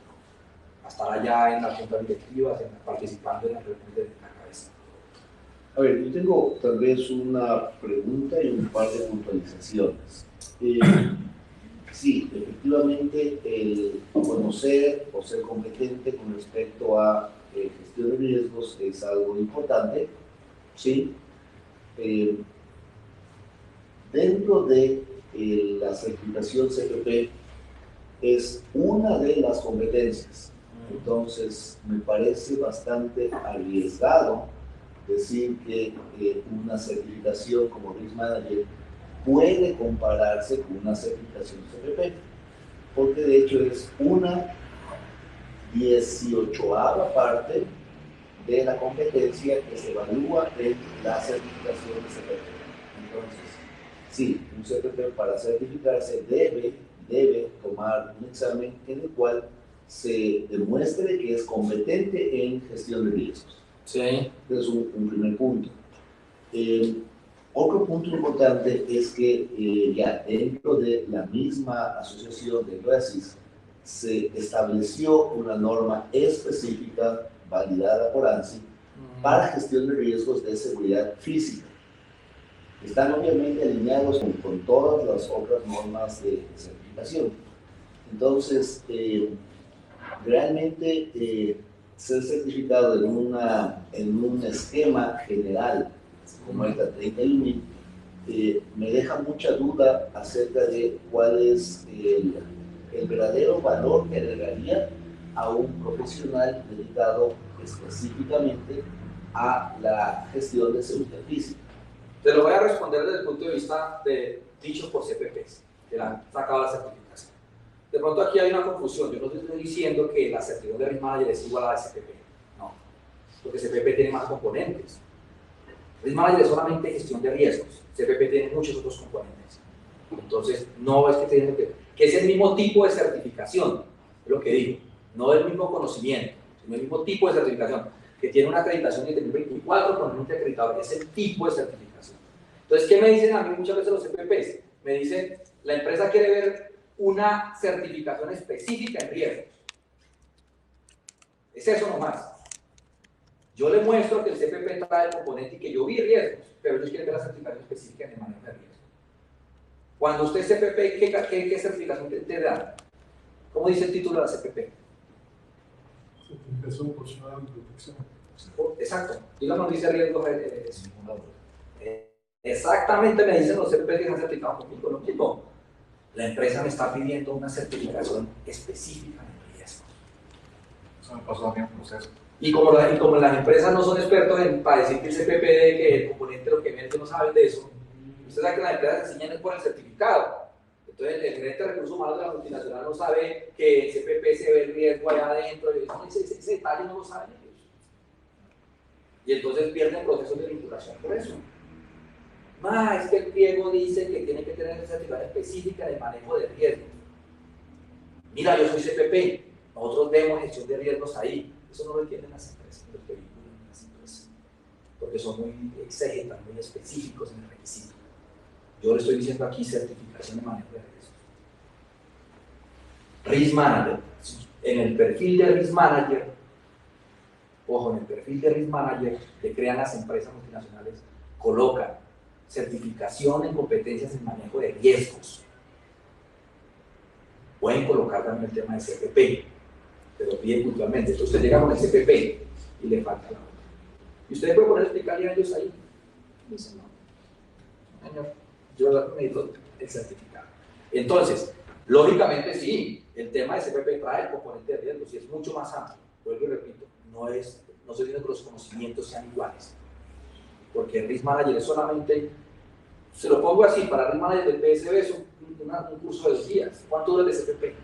A estar allá en las juntas directivas, participando en las reuniones de la cabeza. A ver, yo tengo tal vez una pregunta y un par de puntualizaciones. Sí, efectivamente, el conocer o ser competente con respecto a gestión de riesgos es algo importante, ¿sí? Dentro de la certificación CPP es una de las competencias, entonces me parece bastante arriesgado decir que una certificación como Risk Manager puede compararse con una certificación CPP, porque de hecho es una 18ª parte de la competencia que se evalúa en la certificación de CPP. Entonces, sí, un CPP para certificarse debe tomar un examen en el cual se demuestre que es competente en gestión de riesgos. Sí. Ese es un primer punto. Otro punto importante es que ya dentro de la misma asociación de CLASIS se estableció una norma específica validada por ANSI para gestión de riesgos de seguridad física. Están obviamente alineados con todas las otras normas de certificación. Entonces, realmente ser certificado en un esquema general como esta 31.000 me deja mucha duda acerca de cuál es el verdadero valor que agregaría a un profesional dedicado específicamente a la gestión de seguridad física. Te lo voy a responder desde el punto de vista de dichos por CPPs, que han sacado la certificación. De pronto aquí hay una confusión. Yo no te estoy diciendo que la certificación de Risk Manager es igual a la de CPP. No, porque CPP tiene más componentes. Risk Manager es solamente gestión de riesgos. CPP tiene muchos otros componentes. Entonces, no es que esté diciendo que es el mismo tipo de certificación, es lo que digo. No el mismo conocimiento, sino el mismo tipo de certificación, que tiene una acreditación de 2024 con un acreditador. Es el tipo de certificación. Entonces, ¿qué me dicen a mí muchas veces los CPPs? Me dicen, la empresa quiere ver una certificación específica en riesgos. Es eso nomás. Yo le muestro que el CPP trae el componente y que yo vi riesgos, pero ellos quieren ver la certificación específica en el manejo de riesgos. Cuando usted es CPP, ¿qué certificación te da? ¿Cómo dice el título de la CPP? Certificación profesional de protección. Exacto. Dígame dónde dice riesgos simulador. Exactamente me dicen los CPP que se han certificado conmigo, lo mismo. La empresa me está pidiendo una certificación específica en riesgo. Eso me pasó a mí en proceso. Y como las empresas no son expertos para decir que el CPP, de que el componente lo que vende no saben de eso, usted sabe que las empresas se enseñan por el certificado. Entonces el gerente de recursos humanos de la multinacional no sabe que el CPP se ve el riesgo allá adentro, y ese detalle no lo saben ellos. Y entonces pierden procesos de vinculación por eso. Es que el pliego dice que tiene que tener una certificación específica de manejo de riesgos. Mira, yo soy CPP, nosotros vemos gestión de riesgos ahí. Eso no lo entienden las empresas, los que vinculan las empresas, porque son muy exégetas, muy específicos en el requisito. Yo le estoy diciendo aquí certificación de manejo de riesgos. Risk Manager. En el perfil de Risk Manager, ojo, en el perfil de Risk Manager que crean las empresas multinacionales, colocan certificación en competencias en manejo de riesgos. Pueden colocar también el tema de CPP, pero pide puntualmente. Entonces usted llega con el CPP y le falta la otra. Y usted puede poner explicarle a ellos ahí. Dicen, no, señor, yo necesito el certificado. Entonces, lógicamente sí, el tema de CPP trae el componente de riesgos y es mucho más amplio. Vuelvo y repito, no se tiene que los conocimientos sean iguales. Porque el Risk Manager es solamente, se lo pongo así, para Risk Manager del PSB es un curso de 2 días. ¿Cuánto dura el CPP?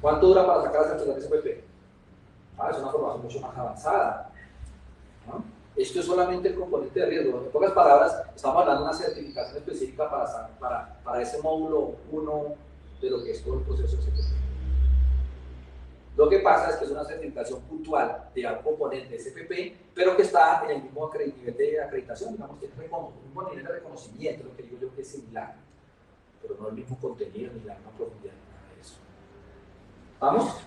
¿Cuánto dura para sacar la certificación de CPP? Es una formación mucho más avanzada, ¿no? Esto es solamente el componente de riesgo. En pocas palabras, estamos hablando de una certificación específica para ese módulo 1 de lo que es todo el proceso de CPP. Lo que pasa es que es una certificación puntual de un componente de CPP, pero que está en el mismo nivel de acreditación, digamos que es el mismo nivel de reconocimiento, lo que digo yo que es similar, pero no el mismo contenido ni la misma profundidad, nada de eso. ¿Vamos?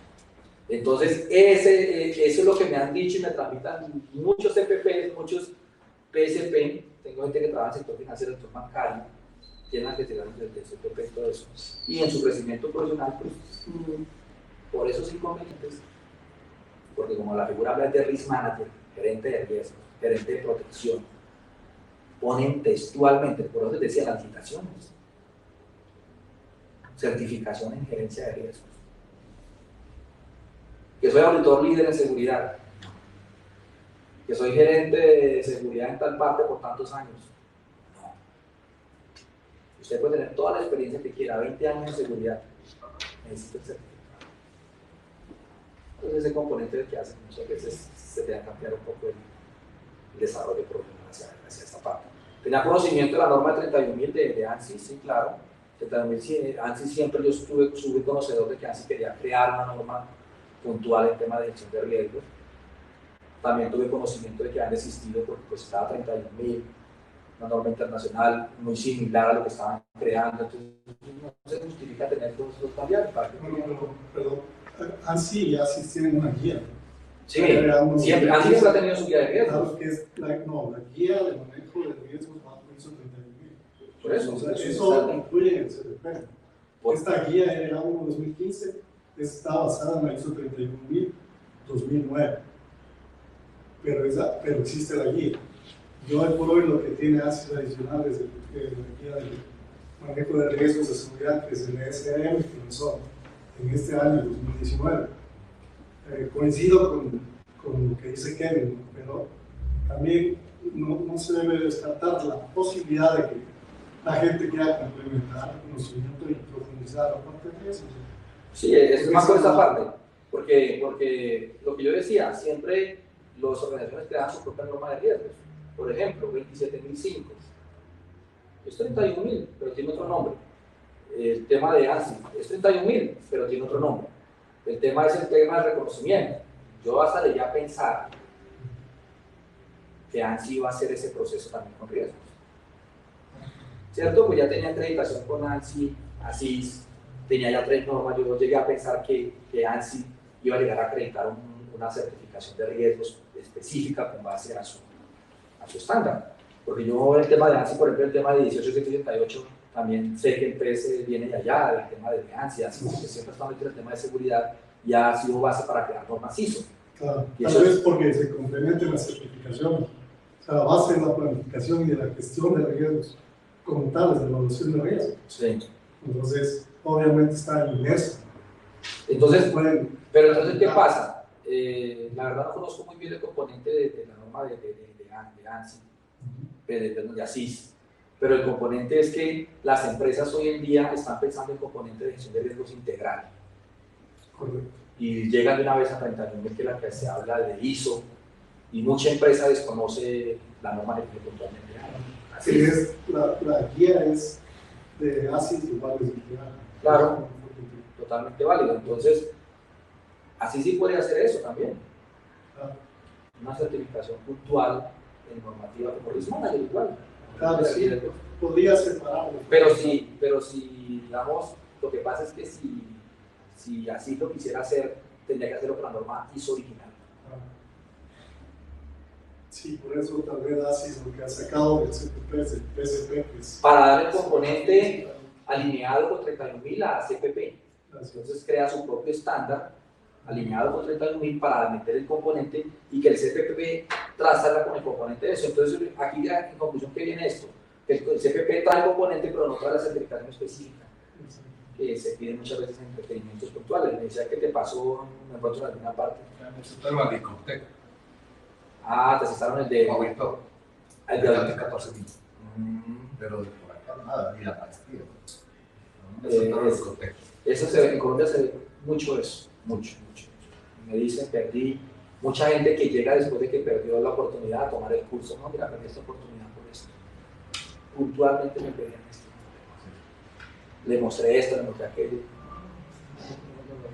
Entonces, eso es lo que me han dicho y me transmitan muchos CPP, muchos PSP. Tengo gente que trabaja en el sector financiero, el sector bancario, tienen las que tienen del CPP y todo eso. Y en su crecimiento profesional, pues, por esos inconvenientes, porque como la figura habla de Risk Manager, gerente de riesgos, gerente de protección, ponen textualmente, por eso les decía las licitaciones, certificación en gerencia de riesgos. Que soy auditor líder en seguridad, que soy gerente de seguridad en tal parte por tantos años. No. Usted puede tener toda la experiencia que quiera, 20 años en seguridad, necesita el certificado. Entonces ese componente es el que hace muchas veces se te va a cambiar un poco el desarrollo profesional hacia esta parte. ¿Tenía conocimiento de la norma 31.000 de ANSI? Sí, claro. 31.000, ANSI siempre yo estuve conocedor de que ANSI quería crear una norma puntual en tema de gestión de riesgos. También tuve conocimiento de que han existido, porque pues estaba 31.000, una norma internacional muy similar a lo que estaban creando. Entonces no se justifica tener todos los cambios. Perdón. ANSI y ASIS tienen una guía. Sí, siempre. ANSI siempre ha tenido su guía de riesgos. Claro que es la guía de manejo de riesgos bajo ISO 31000. Por eso. O sea, eso incluye en el CPP. Esta guía era 2015, está basada en la ISO 31000 2009. Pero existe la guía. Yo hoy por hoy lo que tiene ASIS adicional es la guía de manejo de riesgos de seguridad, que es el ESM, que lanzó en este año 2019. Coincido con lo que dice Kevin, pero también no se debe descartar la posibilidad de que la gente quiera complementar el conocimiento y profundizar aparte de eso. Sí, es más por esa parte, porque lo que yo decía, siempre las organizaciones crean su propia norma de riesgos. Por ejemplo, 27.005 es 31.000, pero tiene otro nombre. El tema de ANSI es 31.000, pero tiene otro nombre. El tema es el tema del reconocimiento. Yo hasta debería pensar que ANSI iba a hacer ese proceso también con riesgos. ¿Cierto? Pues ya tenía acreditación con ANSI, ASIS, tenía ya 3 normas. Yo llegué a pensar que ANSI iba a llegar a acreditar una certificación de riesgos específica con base a su estándar. Porque yo el tema de ANSI, por ejemplo, el tema de 18788, también sé que el PS viene de allá, del tema de ANSI, así que siempre está metido en el tema de seguridad y ha sido base para crear normas ISO. Claro, Y tal eso vez porque se complementen las certificaciones. O sea, la base de la planificación y de la gestión de riesgos como tales, de evaluación de riesgos. Sí. Entonces, obviamente está inmerso. Entonces, Pueden- pero entonces, ¿qué pasa? La verdad no conozco muy bien el componente de la norma de ANSI, de ASIS, pero el componente es que las empresas hoy en día están pensando en componente de gestión de riesgos integral. Correcto. Y llegan de una vez a 31.000, que es la que se habla de ISO, y mucha empresa desconoce la norma de que puntualmente habla. Así es, la guía es de ASIS igual de Claro. Totalmente válido. Entonces, así sí puede hacer eso también. Una certificación puntual en normativa como Risk Manager igual. Claro, sí, podría separarlo. Pero si, digamos, lo que pasa es que si así lo quisiera hacer, tendría que hacerlo con la norma ISO original. Sí, por eso tal vez ASIS lo que ha sacado del CPP es el PSP, que es... Para dar el componente alineado con 31.000 a CPP. Así es. Entonces crea su propio estándar alineado con 31.000 para meter el componente y que el CPP salga con el componente de eso. Entonces aquí ya en conclusión, ¿qué viene esto? Que el CPP trae el componente pero no trae la certificación específica que se pide muchas veces en requerimientos puntuales. Me decía que te pasó en alguna parte. El Discotec. Ah, te cestaron el de... Favorito. El De de... 14.000. Pero de por acá nada, ni la pastilla. Eso se ve, en Colombia se ve mucho eso, mucho. Me dicen, perdí, mucha gente que llega después de que perdió la oportunidad de tomar el curso, no, mira, perdí esta oportunidad por esto. Puntualmente me pedían esto. Le mostré esto, le mostré aquello.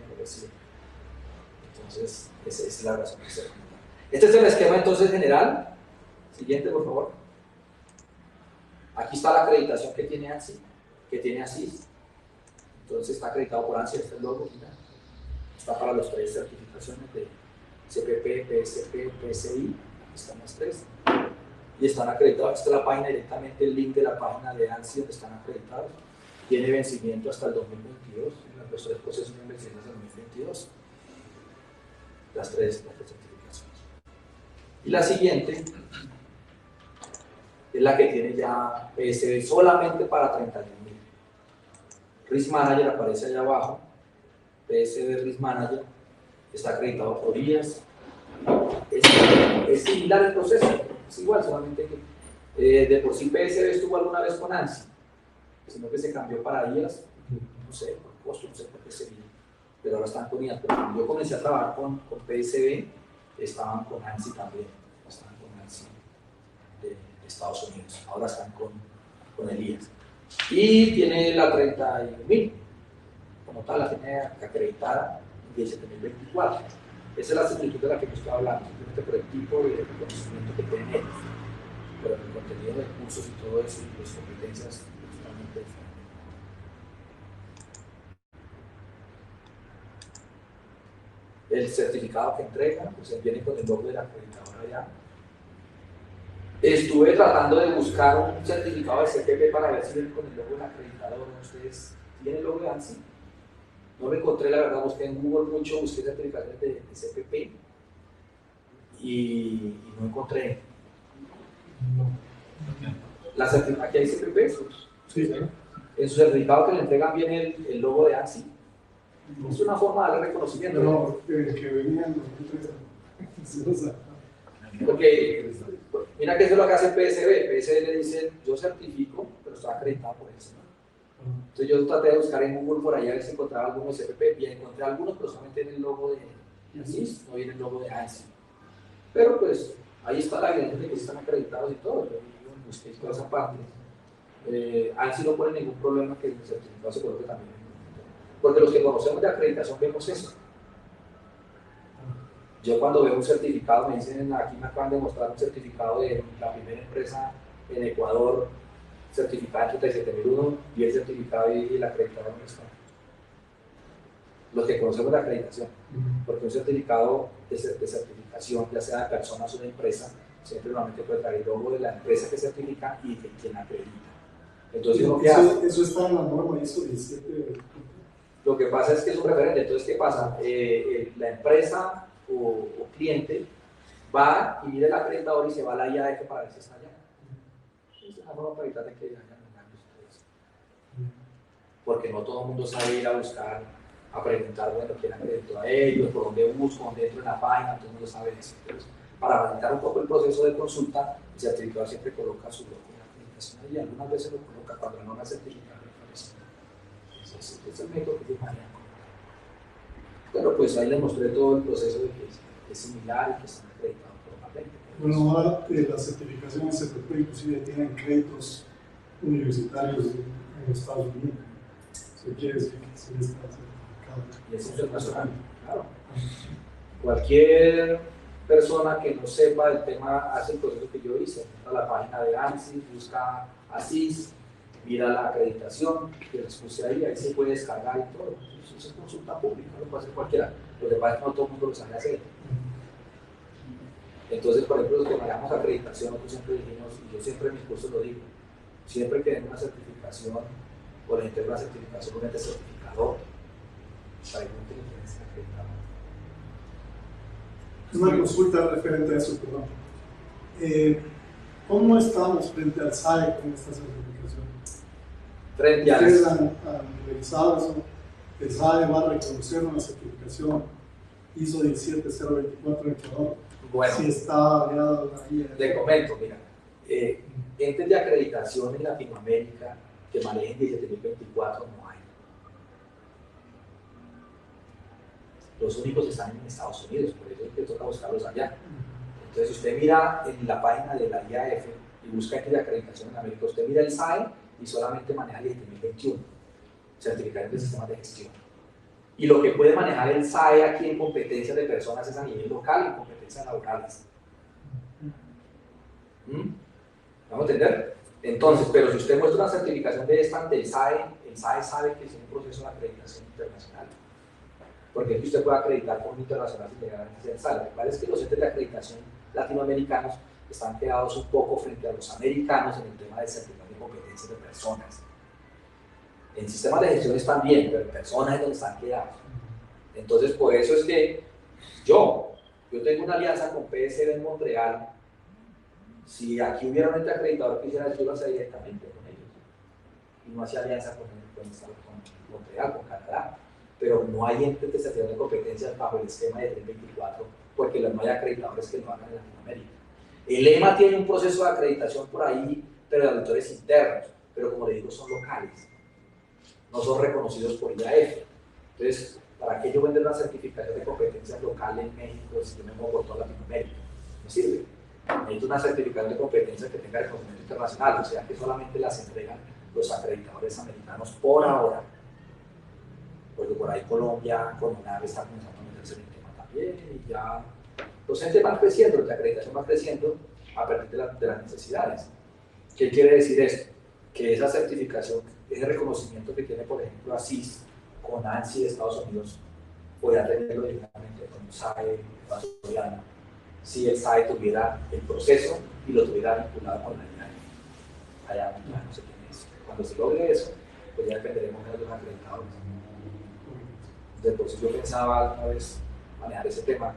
Entonces, esa es la razón que se da. Este es el esquema entonces general. Siguiente, por favor. Aquí está la acreditación que tiene ANSI, que tiene ASIS. Entonces está acreditado por ANSI, este es el logo, mira. Está para las 3 certificaciones de CPP, PSP, PSI, aquí están las 3. Y están acreditados, esta es la página directamente, el link de la página de ANSI donde están acreditados. Tiene vencimiento hasta el 2022, los 3 procesos tienen vencimiento hasta el 2022. Las 3 certificaciones. Y la siguiente es la que tiene ya PSB solamente para 31.000. Risk Manager aparece allá abajo, PSB Risk Manager, está acreditado por IAS. Es similar el proceso, es igual, solamente que de por sí PSB estuvo alguna vez con ANSI, sino que se cambió para IAS, no sé, por costo, no sé por qué sería, pero ahora están con IAS. Pero cuando yo comencé a trabajar con PSB, estaban con ANSI también, estaban con ANSI de Estados Unidos, ahora están con el IAS. Y tiene la 31.000, como tal, la tiene acreditada en 17.024. Esa es la similitud de la que yo estoy hablando, simplemente por el tipo de conocimiento que tienen ellos, pero el contenido de cursos y todo eso, y las competencias totalmente diferentes. El certificado que entrega, pues viene con el logo de la acreditadora ya. Estuve tratando de buscar un certificado de CPP para ver si viene con el logo del acreditador. ¿Ustedes tienen el logo de ANSI? No lo encontré, la verdad, busqué en Google mucho, busqué certificaciones de CPP y no encontré. Aquí hay CPP, Sí, en su certificado que le entregan viene el logo de ANSI. Es una forma de darle reconocimiento. no, el que venía en 2013. Porque, mira que eso es lo que hace PSB. PSB le dice, yo certifico, pero está acreditado por eso. Entonces yo traté de buscar en Google por allá a ver si encontraba algunos CPP y encontré algunos, pero solamente tienen el logo de ASIS, no viene el logo de ANSI. Pero pues ahí está la evidencia de que están acreditados y todo. Yo busqué toda esa parte. ANSI no pone ningún problema que el certificado se coloque también. Porque los que conocemos de acreditación vemos eso. Yo cuando veo un certificado, me dicen, aquí me acaban de mostrar un certificado de la primera empresa en Ecuador, certificada en 37001, y el certificado y el acreditador no está. Los que conocemos de acreditación, porque un certificado de certificación, ya sea de personas o de empresa, siempre normalmente puede traer el logo de la empresa que certifica y de quien acredita. Entonces, ¿lo que hace? Eso está en la norma ISO 17. Lo que pasa es que es un referente. Entonces, ¿qué pasa? La empresa o cliente va y mira el acreditador y se va a la IAF para ver si está allá. Es una forma para evitar que haya engaños. Porque no todo el mundo sabe ir a buscar, a preguntar, bueno, quién acreditó a ellos, por dónde busco, dónde entro en la página, todo el mundo sabe eso. Entonces, para facilitar un poco el proceso de consulta, el certificador siempre coloca su logo en la acreditación y algunas veces lo coloca cuando no la certificado. Ese es el método que yo manejo. Pero pues ahí le mostré todo el proceso de que es similar y que están acreditados formalmente. Bueno, ahora las certificaciones CPP inclusive tienen créditos universitarios en Estados Unidos. Eso quiere decir que sí está certificado. Y eso es internacional, claro. Cualquier persona que no sepa del tema hace el proceso que yo hice. Entra a la página de ANSI, busca ASIS, mira la acreditación que les puse ahí se puede descargar y todo. Eso es consulta pública, lo puede hacer cualquiera. Lo que pasa es que no todo el mundo lo sabe hacer. Entonces, por ejemplo, los que manejamos acreditación, nosotros siempre dijimos, y yo siempre en mis cursos lo digo, siempre que den una certificación, o les entrego una certificación con este certificador, pregunten quién es el acreditador. Una consulta referente a eso, perdón. ¿Cómo estamos frente al SAE con esta certificación? Frente a ¿Ustedes han revisado eso? ¿El SAE va a reconocer una certificación ISO 17024 en Ecuador? Bueno, si está aliado a la IAF. te comento, mira, entes de acreditación en Latinoamérica que manejen 17024 no hay. Los únicos están en Estados Unidos, por eso es que toca buscarlos allá. Entonces, si usted mira en la página de la IAF y busca entes de acreditación en América, usted mira el SAE y solamente maneja 10021, certificación de sistemas de gestión. Y lo que puede manejar el SAE aquí en competencias de personas es a nivel local y en competencias laborales. ¿Vamos a entender? Entonces, pero si usted muestra una certificación de esta ante el SAE sabe que es un proceso de acreditación internacional. Porque usted puede acreditar por un internacional sin llegar a ser SAE. Lo que pasa es que los entes de acreditación latinoamericanos están quedados un poco frente a los americanos en el tema de certificación de competencias de personas. En sistemas de gestión están bien, pero en personas es donde están quedados. Entonces, por eso es que yo tengo una alianza con PSB en Montreal. Si aquí hubiera un ente acreditador que hiciera eso, yo lo hacía directamente con ellos. Y no hacía alianza con Montreal, con Canadá. Pero no hay entes de certificación de competencias bajo el esquema de 324, porque no hay acreditadores que lo hagan en Latinoamérica. El EMA tiene un proceso de acreditación por ahí, pero de auditores internos, pero como le digo, son locales. No son reconocidos por IAF. Entonces, ¿para qué yo vender una certificación de competencias local en México si yo me muevo por toda Latinoamérica? No sirve. Necesito una certificación de competencias que tenga reconocimiento internacional, o sea que solamente las entregan los acreditadores americanos por ahora, porque por ahí Colombia, Comunal está comenzando a meterse en el tema también, y ya los entes van creciendo, la acreditación va creciendo a partir de las necesidades. ¿Qué quiere decir esto? Que esa certificación, ese reconocimiento que tiene, por ejemplo, ASIS con ANSI de Estados Unidos, podría tenerlo directamente con SAE ecuatoriano, si el SAE tuviera el proceso y lo tuviera vinculado con la IAF. Allá no se tiene eso. Cuando se logre eso, pues ya dependeremos de los acreditadores. Entonces, por eso yo pensaba alguna vez manejar ese tema.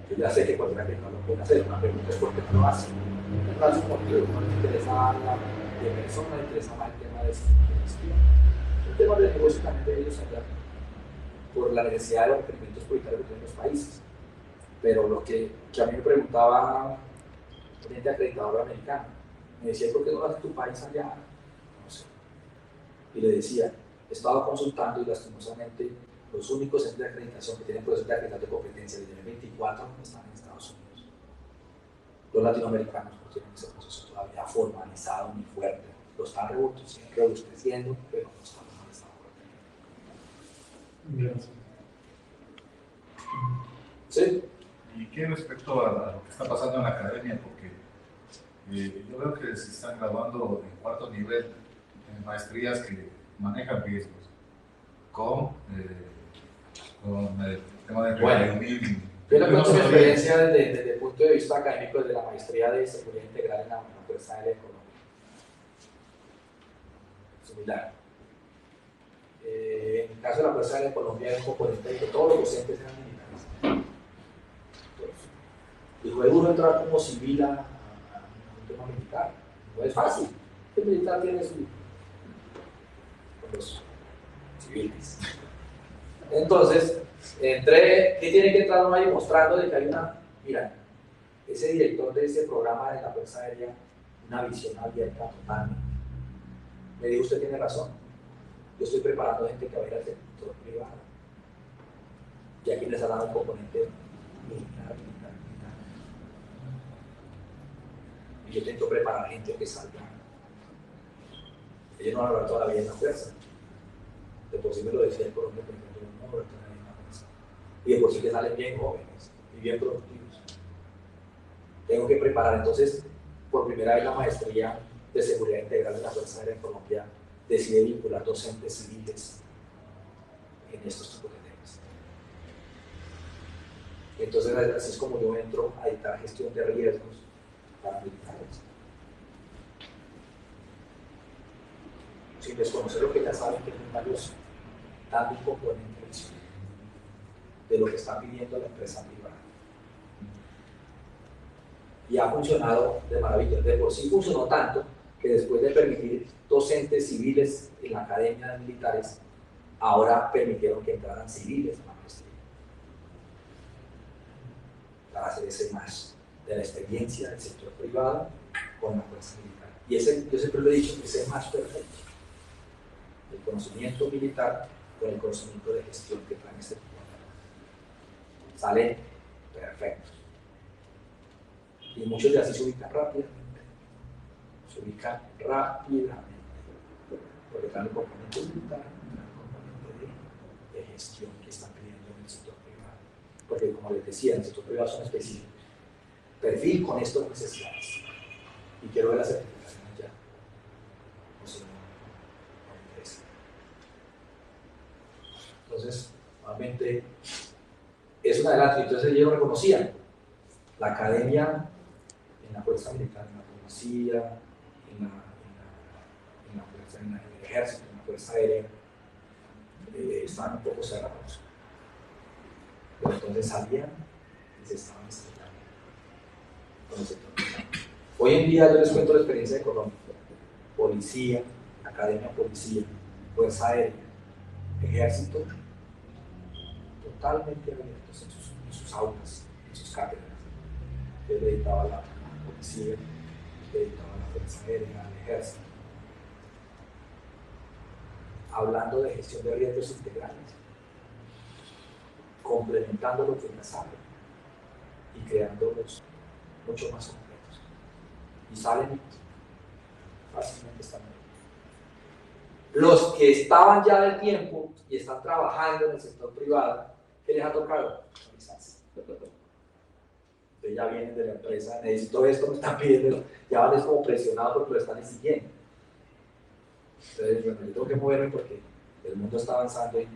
Yo ya sé que cualquier acreditador lo puede hacer, una pregunta es por qué no lo hace. No es un motivo, no les interesa la de persona, les interesa más el tema de gestión. El tema del negocio también de ellos allá, por la necesidad de los requerimientos prioritarios que tienen los países. Pero lo que a mí me preguntaba un ente acreditador americano, me decía, ¿por qué no lo hace tu país allá? No sé. Y le decía, he estado consultando y lastimosamente los únicos entes de acreditación que tienen procesos de acreditación de competencia de nivel 24 están en Estados Unidos. Los latinoamericanos no tienen ese proceso todavía formalizado ni fuerte. Lo están robusteciendo, pero no están formalizado fuerte. Gracias. ¿Sí? ¿Y qué respecto a lo que está pasando en la academia? Porque yo veo que se están graduando en cuarto nivel en maestrías que manejan riesgos con el tema de 31.000 Yo le Yo no cuento mi sabía. experiencia desde el punto de vista académico, desde la maestría de seguridad integral en la Fuerza Aérea de Colombia. Similar. En el caso de la Fuerza Aérea de Colombia hay un componente de que todos los docentes eran militares. Y fue duro entrar como civil a un tema militar. No es fácil. El militar tiene su... con los civiles. Entonces, entré, ¿qué tiene que entrar uno ahí mostrando de que hay una... Mira, ese director de ese programa de la Fuerza Aérea, una visión abierta totalmente. Me dijo, usted tiene razón. Yo estoy preparando gente que va a ir al sector privado. Y aquí les ha dado un componente militar. Y yo intento preparar gente que salga. Ellos no van a hablar toda la vida en la fuerza. De por sí me lo decía el Colombia, por ejemplo, no van a hablar toda la vida en la fuerza. Y de por sí que salen bien jóvenes y bien productivos. Tengo que preparar, entonces, por primera vez la maestría de seguridad integral de la Fuerza Aérea en Colombia decide vincular docentes civiles en estos tipos de temas. Entonces, así es como yo entro a dictar gestión de riesgos para militares. Sin desconocer lo que ya saben que es muy valioso, dando un componente adicional de lo que está pidiendo la empresa privada. Y ha funcionado de maravilla. De por sí funcionó tanto que después de permitir docentes civiles en la academia de militares, ahora permitieron que entraran civiles a la maestría. Para hacer ese match de la experiencia del sector privado con la fuerza militar. Y ese, yo siempre lo he dicho, ese match perfecto. El conocimiento militar con el conocimiento de gestión que trae este tipo de temas. Sale perfecto. Y muchos de así se ubican rápidamente. Se ubican rápidamente. Porque traen el componente militar, traen el componente de gestión que están pidiendo en el sector privado. Porque como les decía, en el sector privado son específicos. Perfil con estas necesidades. Y quiero ver la certificación ya. O si no, no me interesa. Entonces, nuevamente, es un adelanto. Entonces ellos reconocían la academia en la fuerza militar, en la policía, en el ejército, en la fuerza aérea, estaban un poco cerrados. Pero entonces salían y se estaban estudiando con el sector militar. Hoy en día yo les cuento la experiencia de Colombia. Policía, academia policía, fuerza aérea, ejército, totalmente abiertos en sus aulas, en sus cátedras. Yo le dedicaba a la policía, le dedicaba a la fuerza aérea, al ejército. Hablando de gestión de riesgos integrales, complementando lo que ya saben y creándolos mucho más completos. Y salen fácilmente están ahí. Los que estaban ya del tiempo y están trabajando en el sector privado, ¿qué les ha tocado? Actualizarse. Entonces ya vienen de la empresa, necesito esto, me están pidiendo, ya van como presionados porque lo están exigiendo. Entonces, bueno, yo tengo que moverme porque el mundo está avanzando y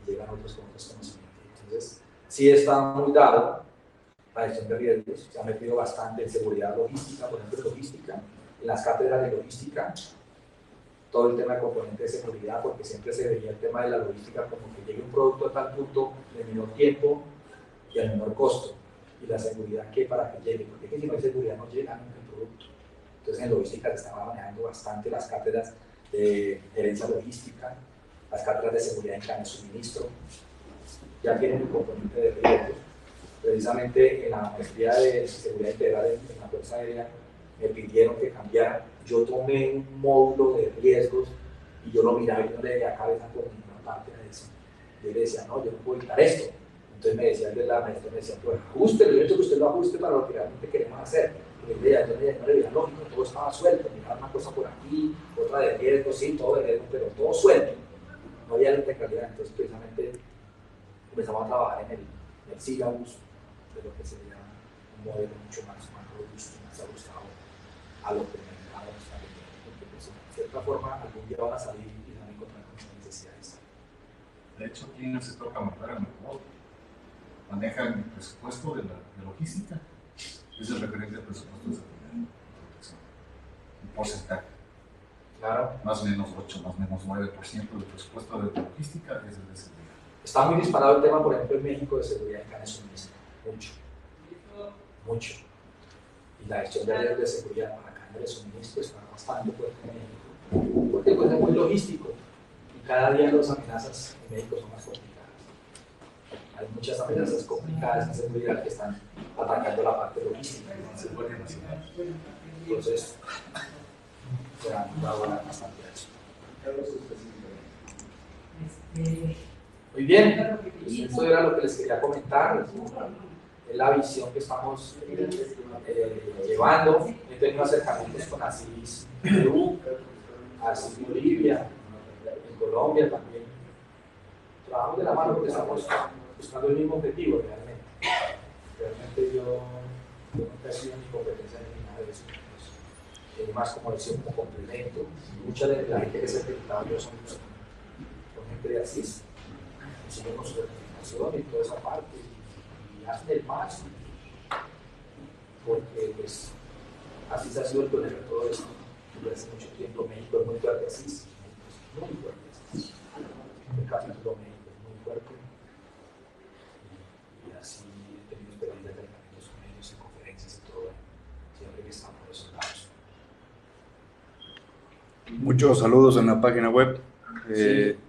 llegan otros con otros conocimientos. Entonces, sí está muy dado la gestión de riesgos, se ha metido bastante en seguridad logística, por ejemplo, logística, en las cátedras de logística, todo el tema de componente de seguridad, porque siempre se veía el tema de la logística como que llegue un producto a tal punto de menor tiempo y a menor costo, y la seguridad que para que llegue, porque es que si no hay seguridad no llega nunca el producto. Entonces en logística se estaba manejando bastante las cátedras de gerencia logística, las cátedras de seguridad en cadena de suministro, ya tienen un componente de riesgo. Precisamente en la maestría de seguridad integral en la Fuerza Aérea me pidieron que cambiara. Yo tomé un módulo de riesgos y yo lo miraba y no le veía cabeza por ninguna parte de eso. Yo le decía, no, yo no puedo quitar esto. Entonces me decía el de la maestra, me decía, pues ajuste, yo necesito que usted lo ajuste para lo que realmente queremos hacer. Y yo no le veía lógico, todo estaba suelto, miraba una cosa por aquí, otra de riesgo, sí, todo de riesgo, pero todo suelto. No había integralidad, entonces precisamente empezamos a trabajar en el syllabus de lo que sería un modelo mucho más robusto, más ajustado a lo que el mercado está pidiendo, porque pues, de cierta forma algún día van a salir y van a encontrar con sus necesidades. De hecho, aquí en el sector camuflaje, ¿no? manejan el presupuesto de logística, es el referente al presupuesto de seguridad y protección. Un porcentaje. Claro. Más o menos 8, más o menos 9% del presupuesto de logística es el de seguridad. Está muy disparado el tema, por ejemplo, en México de seguridad en cadena de suministro. Mucho. Mucho. Y la gestión de redes de seguridad para cadena de suministro está bastante fuerte en México. Porque pues, es muy logístico. Y cada día las amenazas en México son más complicadas. Hay muchas amenazas complicadas en seguridad que están atacando la parte logística. Entonces, se han dado bastante a eso. Muy bien, eso era lo que les quería comentar. Es la visión que estamos llevando. He tenido acercamientos con ASIS Perú, ASIS Bolivia, en Colombia también. Trabajamos de la mano porque estamos buscando el mismo objetivo realmente. Realmente yo nunca he sido ni competencia ni nada de eso. Es más como decir, como complemento. Mucha de la gente que se ha certificado yo son gente de ASIS. Siguen con su certificación y toda esa parte. Y hacen el más. Porque pues ASIS ha sido el pionero de todo esto. Desde hace mucho tiempo México es muy fuerte ASIS. Muy fuerte ASIS. El capítulo México es muy fuerte. Y así he tenido experiencias de entrenamientos con ellos en conferencias y todo. Siempre que estamos por esos lados. Muchos saludos en la página web.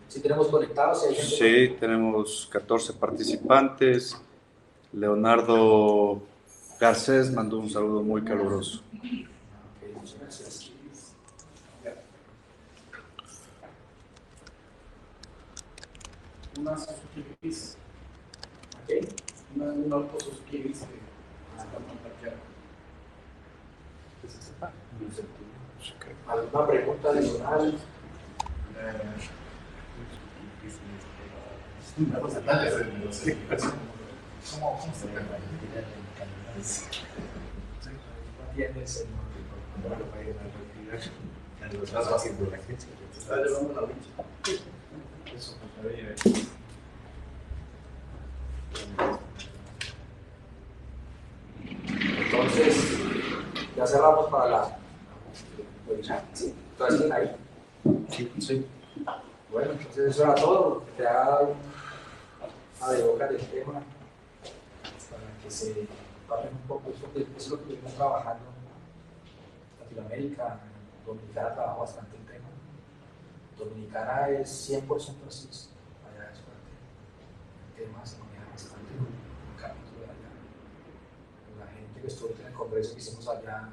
Sí, tenemos conectados. Sí, tenemos 14 participantes. Leonardo Garcés mandó un saludo muy caluroso. Okay, muchas gracias. Una Suzuki Bis. Okay. Un auto Suzuki Bis que está parqueado. Que se sepa. ¿Alguna pregunta adicional? Los detalles de los ¿Cómo se llama? Atiende el señor. Los más fáciles de la agencia. Se está llevando la bicha. Eso, Entonces, ya cerramos para la. Sí, entonces ahí. Sí. Bueno, entonces eso era todo. Te ha dado una de boca del tema para que se empapen un poco. Eso es lo que estuvimos trabajando en Latinoamérica. En Dominicana trabaja bastante el tema. Dominicana es 100% así. Allá es fuerte. El tema se maneja bastante con un capítulo de allá. La gente que estuvo en el congreso que hicimos allá.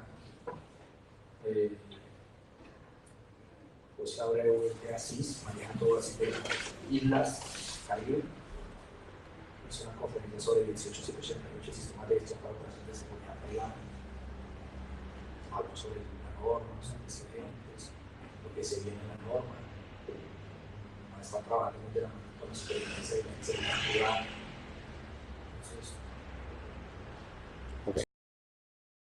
José Abreu de Asís, maneja todo así de Islas Caribe. Es una conferencia sobre 18788 sistemas de gestión para operaciones de seguridad privada. Hablo sobre la norma, los antecedentes, lo que se viene en la norma. Está trabajando de la mano con los experiencias de seguridad privada.